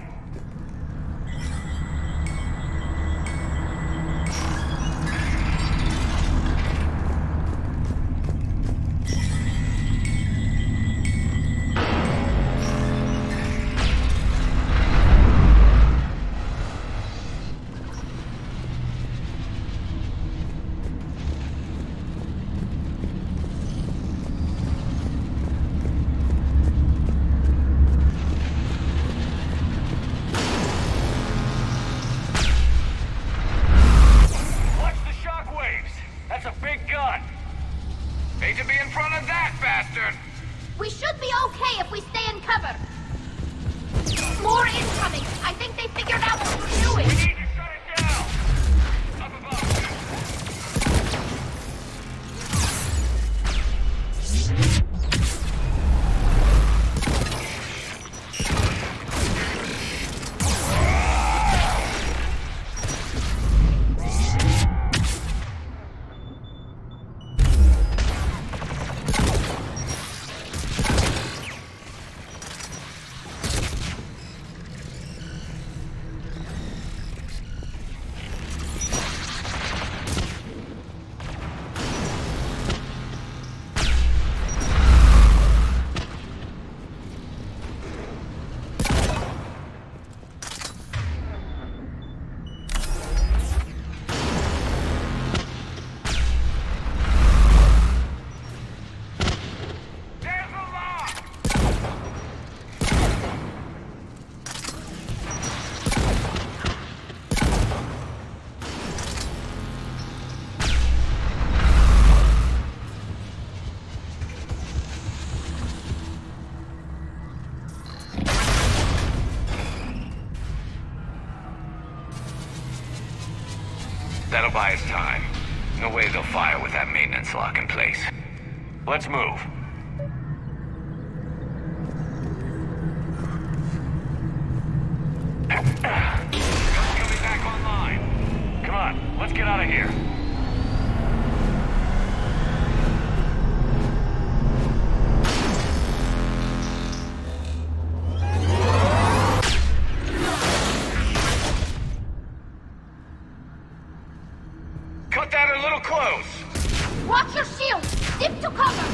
We should be okay if we stay in cover. More incoming. I think they figured out what we're doing. We need to shut it down. Up above. That'll buy us time. No way they'll fire with that maintenance lock in place. Let's move. Coming back online. Come on, let's get out of here. Cut that a little close. Watch your shield! Dip to cover!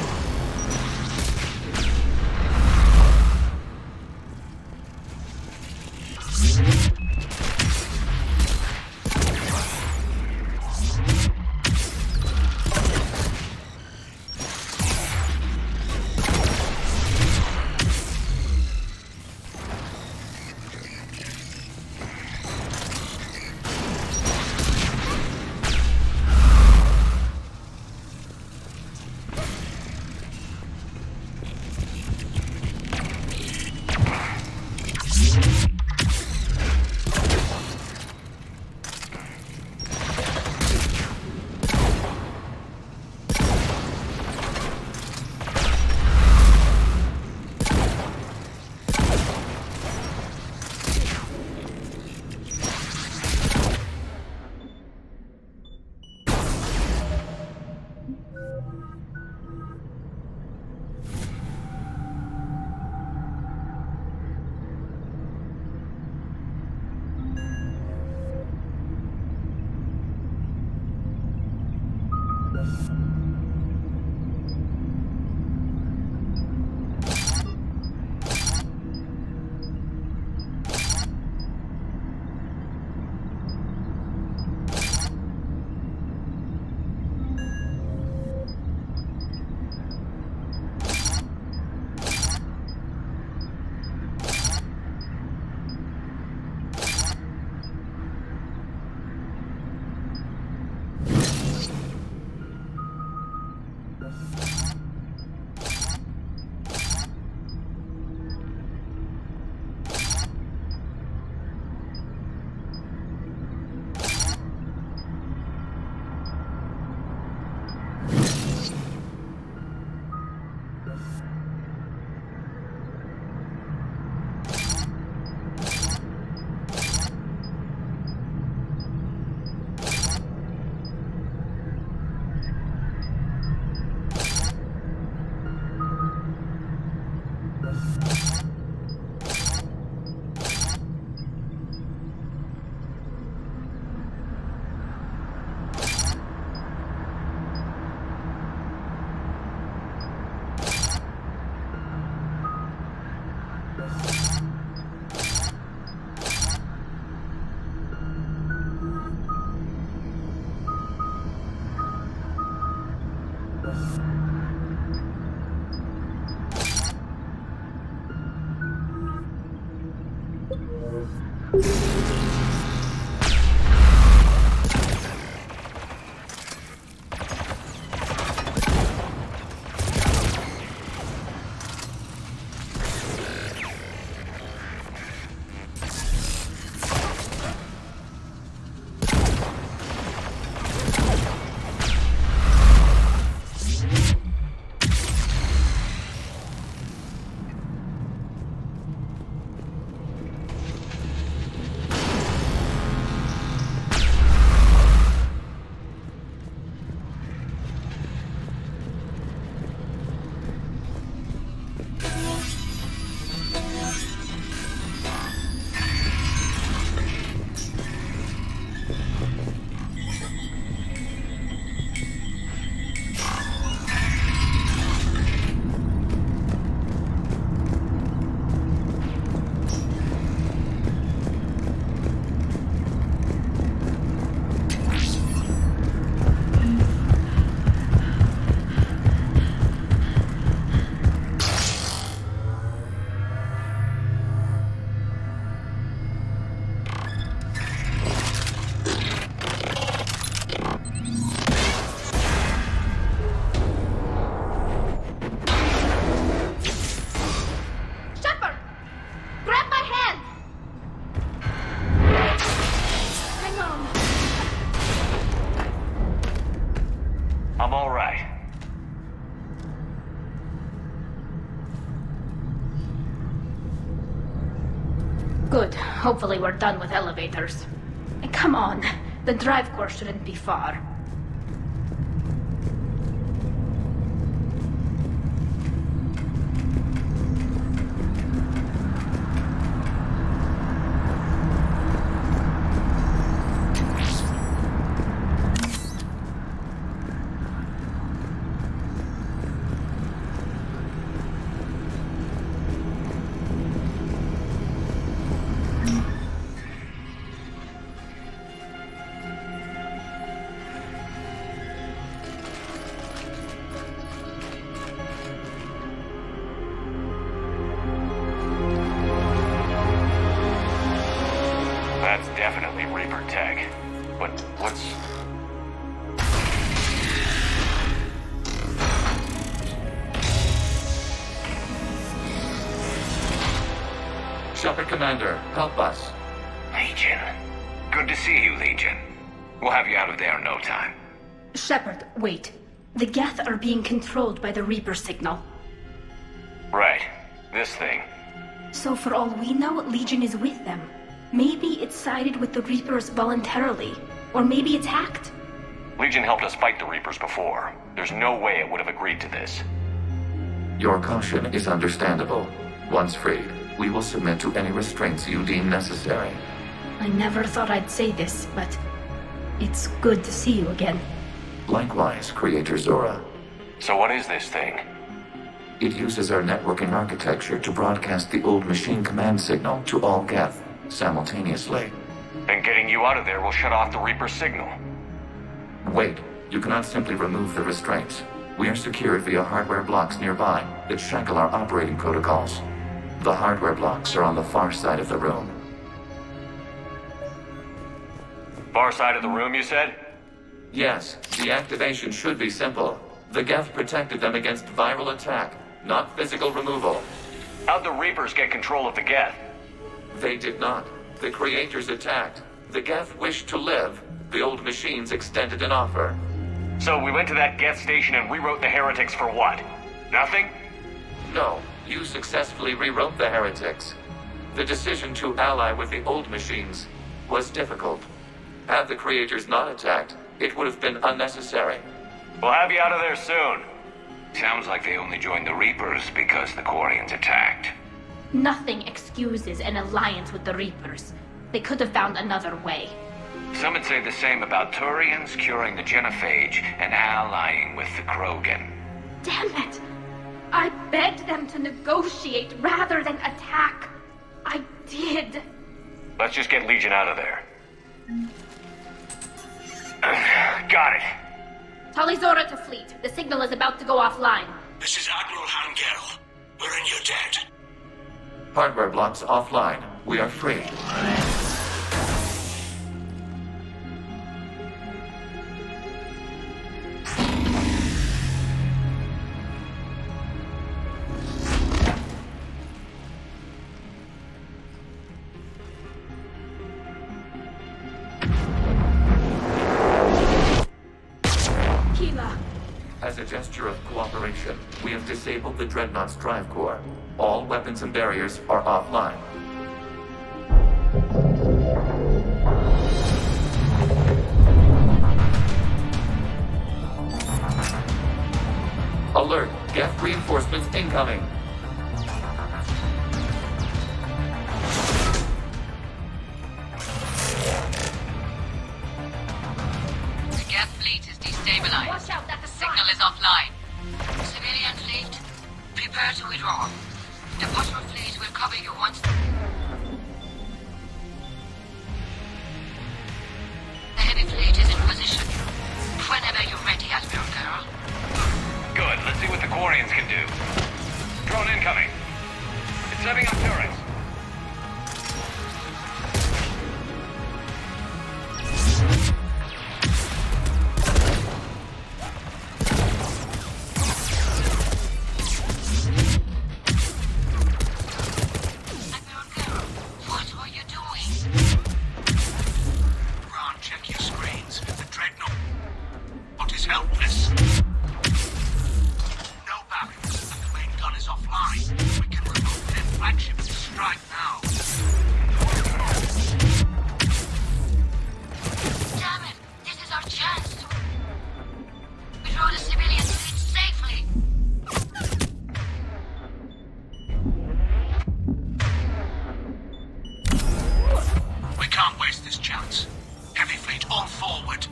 Good. Hopefully we're done with elevators. Come on. The drive core shouldn't be far. Shepard, Commander, help us. Legion. Good to see you, Legion. We'll have you out of there in no time. Shepard, wait. The geth are being controlled by the Reaper signal. Right. This thing. So for all we know, Legion is with them. Maybe it sided with the Reapers voluntarily. Or maybe it's hacked. Legion helped us fight the Reapers before. There's no way it would have agreed to this. Your caution is understandable. Once freed, we will submit to any restraints you deem necessary. I never thought I'd say this, but it's good to see you again. Likewise, Creator Zora. So what is this thing? It uses our networking architecture to broadcast the old machine command signal to all geth simultaneously. And getting you out of there will shut off the Reaper signal. Wait, you cannot simply remove the restraints. We are secured via hardware blocks nearby that shackle our operating protocols. The hardware blocks are on the far side of the room. Far side of the room, you said? Yes, the activation should be simple. The geth protected them against viral attack, not physical removal. How'd the Reapers get control of the geth? They did not. The creators attacked. The geth wished to live. The old machines extended an offer. So we went to that geth station and rewrote the heretics for what? Nothing? No, you successfully rewrote the heretics. The decision to ally with the old machines was difficult. Had the creators not attacked, it would have been unnecessary. We'll have you out of there soon. Sounds like they only joined the Reapers because the quarians attacked. Nothing excuses an alliance with the Reapers. They could have found another way. Some would say the same about Turians curing the genophage and allying with the Krogan. Damn it! I begged them to negotiate rather than attack. I did. Let's just get Legion out of there. Got it. Tali Zora to fleet. The signal is about to go offline. This is Admiral Hangel. We're in your debt. Hardware blocks offline. We are free. As a gesture of cooperation, we have disabled the Dreadnought's drive core. All weapons and barriers are offline. Alert! Geth reinforcements incoming! The Geth fleet is destabilized. Watch out, that's a Signal is offline. Civilian fleet, prepare to withdraw. The patrol fleet will cover you once... The heavy fleet is in position. Whenever you're ready, Admiral Girl. Good, let's see what the quarians can do. Drone incoming. It's setting up turrets. Flagship to strike now. Damn it! This is our chance to withdraw the civilian fleet safely. We can't waste this chance. Heavy fleet all forward.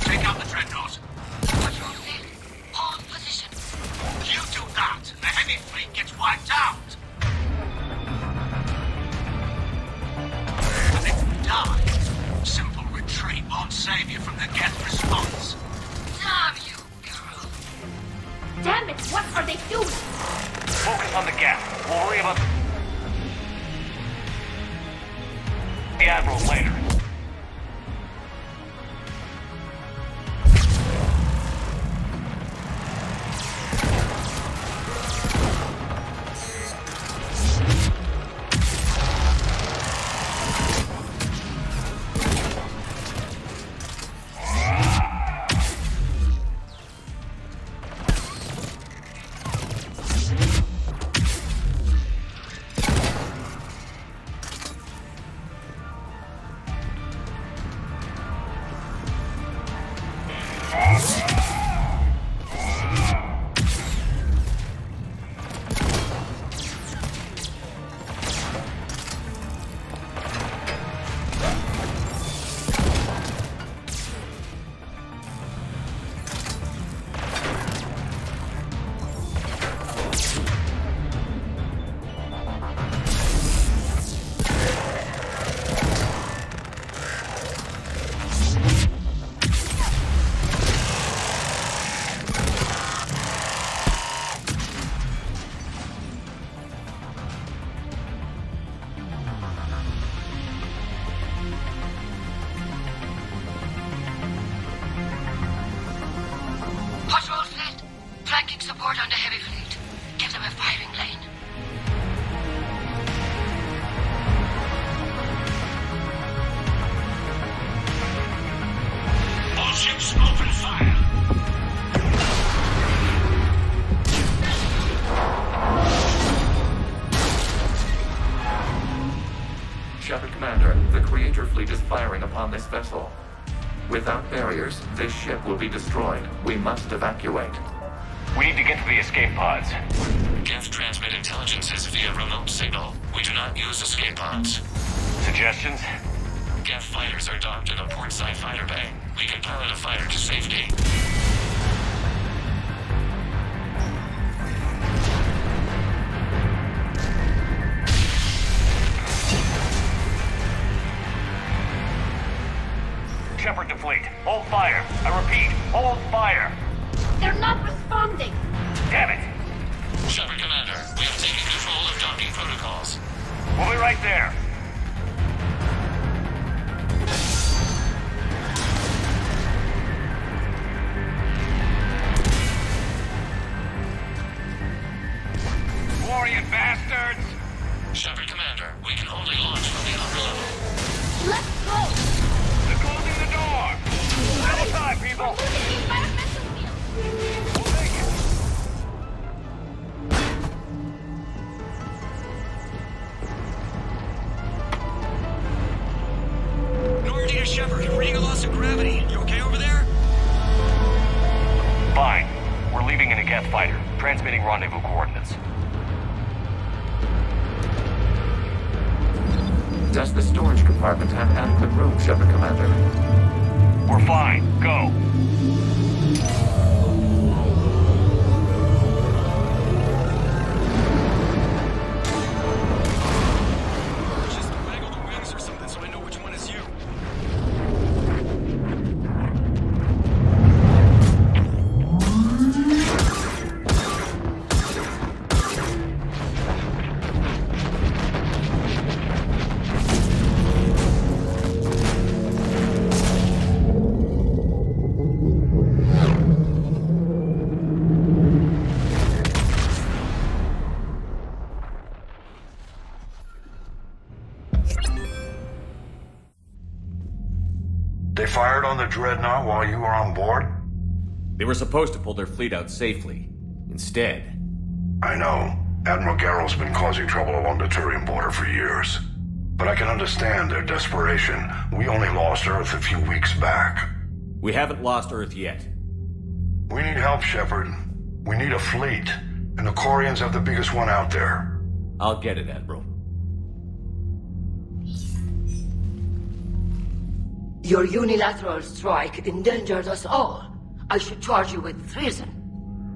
Take out the dreadnought. Patrol fleet, hold position. You do that, and the heavy fleet gets wiped out. And if we die, simple retreat won't save you from the geth response. Damn you, girl. Damn it, what are they doing? Focus on the geth. We'll worry about the Admiral later. Shepard Commander, the Creator fleet is firing upon this vessel. Without barriers, this ship will be destroyed. We must evacuate. We need to get to the escape pods. Geth transmit intelligences via remote signal. We do not use escape pods. Suggestions? Geth fighters are docked in a portside fighter bay. We can pilot a fighter to safety. Shepard to fleet. Hold fire. I repeat, hold fire. They're not responding. Damn it. Shepard Commander, we have taken control of docking protocols. We'll be right there. Quarian bastards! Shepard Commander, we can only launch from the upper level. Let's go! They're closing the door! Double time, people! We'll make it! Normandy to Shepard, reading a loss of gravity. You okay over there? Fine. We're leaving in a geth fighter, transmitting rendezvous coordinates. Does the storage compartment have adequate room, Shepard Commander? We're fine. Go. Just waggle the wings or something so I know which one is you. They fired on the Dreadnought while you were on board? They were supposed to pull their fleet out safely. Instead... I know. Admiral Garrel's been causing trouble along the Turian border for years. But I can understand their desperation. We only lost Earth a few weeks back. We haven't lost Earth yet. We need help, Shepard. We need a fleet. And the quarians have the biggest one out there. I'll get it, Admiral. Your unilateral strike endangered us all. I should charge you with treason.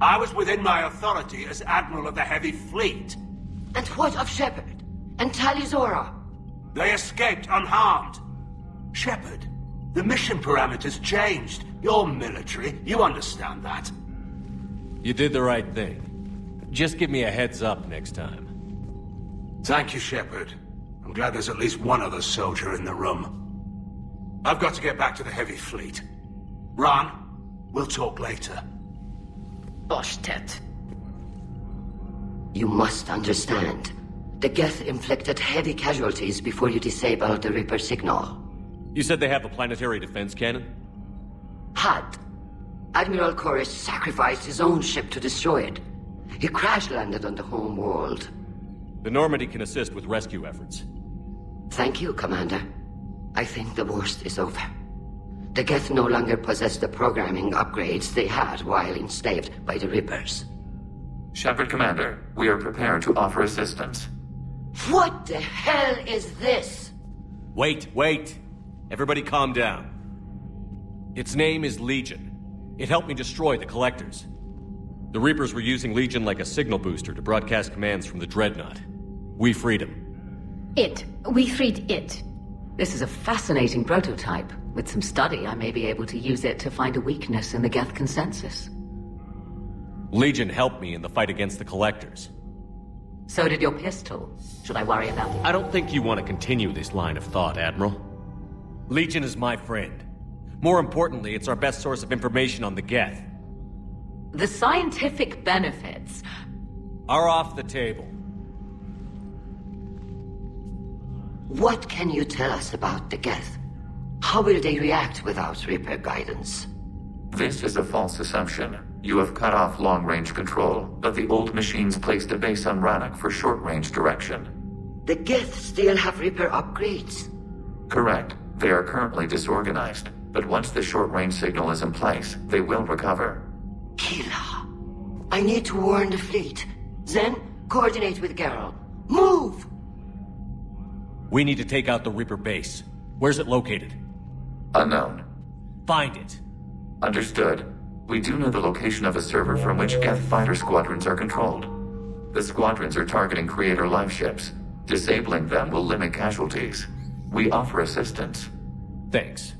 I was within my authority as Admiral of the Heavy Fleet. And what of Shepard? And Tali? They escaped unharmed. Shepard, the mission parameters changed. You're military, you understand that. You did the right thing. Just give me a heads up next time. Thank you, Shepard. I'm glad there's at least one other soldier in the room. I've got to get back to the Heavy Fleet. Ron, we'll talk later. Boshtet. You must understand. The geth inflicted heavy casualties before you disabled the Reaper signal. You said they have a planetary defense cannon? Had. Admiral Koris sacrificed his own ship to destroy it. He crash-landed on the home world. The Normandy can assist with rescue efforts. Thank you, Commander. I think the worst is over. The geth no longer possess the programming upgrades they had while enslaved by the Reapers. Shepard Commander, we are prepared to offer assistance. What the hell is this? Wait. Everybody calm down. Its name is Legion. It helped me destroy the Collectors. The Reapers were using Legion like a signal booster to broadcast commands from the Dreadnought. We freed him. We freed it. This is a fascinating prototype. With some study, I may be able to use it to find a weakness in the geth consensus. Legion helped me in the fight against the Collectors. So did your pistol. Should I worry about it? I don't think you want to continue this line of thought, Admiral. Legion is my friend. More importantly, it's our best source of information on the geth. The scientific benefits are off the table. What can you tell us about the geth? How will they react without Reaper guidance? This is a false assumption. You have cut off long-range control, but the old machines placed a base on Rannoch for short-range direction. The geth still have Reaper upgrades. Correct. They are currently disorganized, but once the short-range signal is in place, they will recover. Kila, I need to warn the fleet. Then, coordinate with Garrel. Move! We need to take out the Reaper base. Where's it located? Unknown. Find it. Understood. We do know the location of a server from which geth fighter squadrons are controlled. The squadrons are targeting Creator life ships. Disabling them will limit casualties. We offer assistance. Thanks.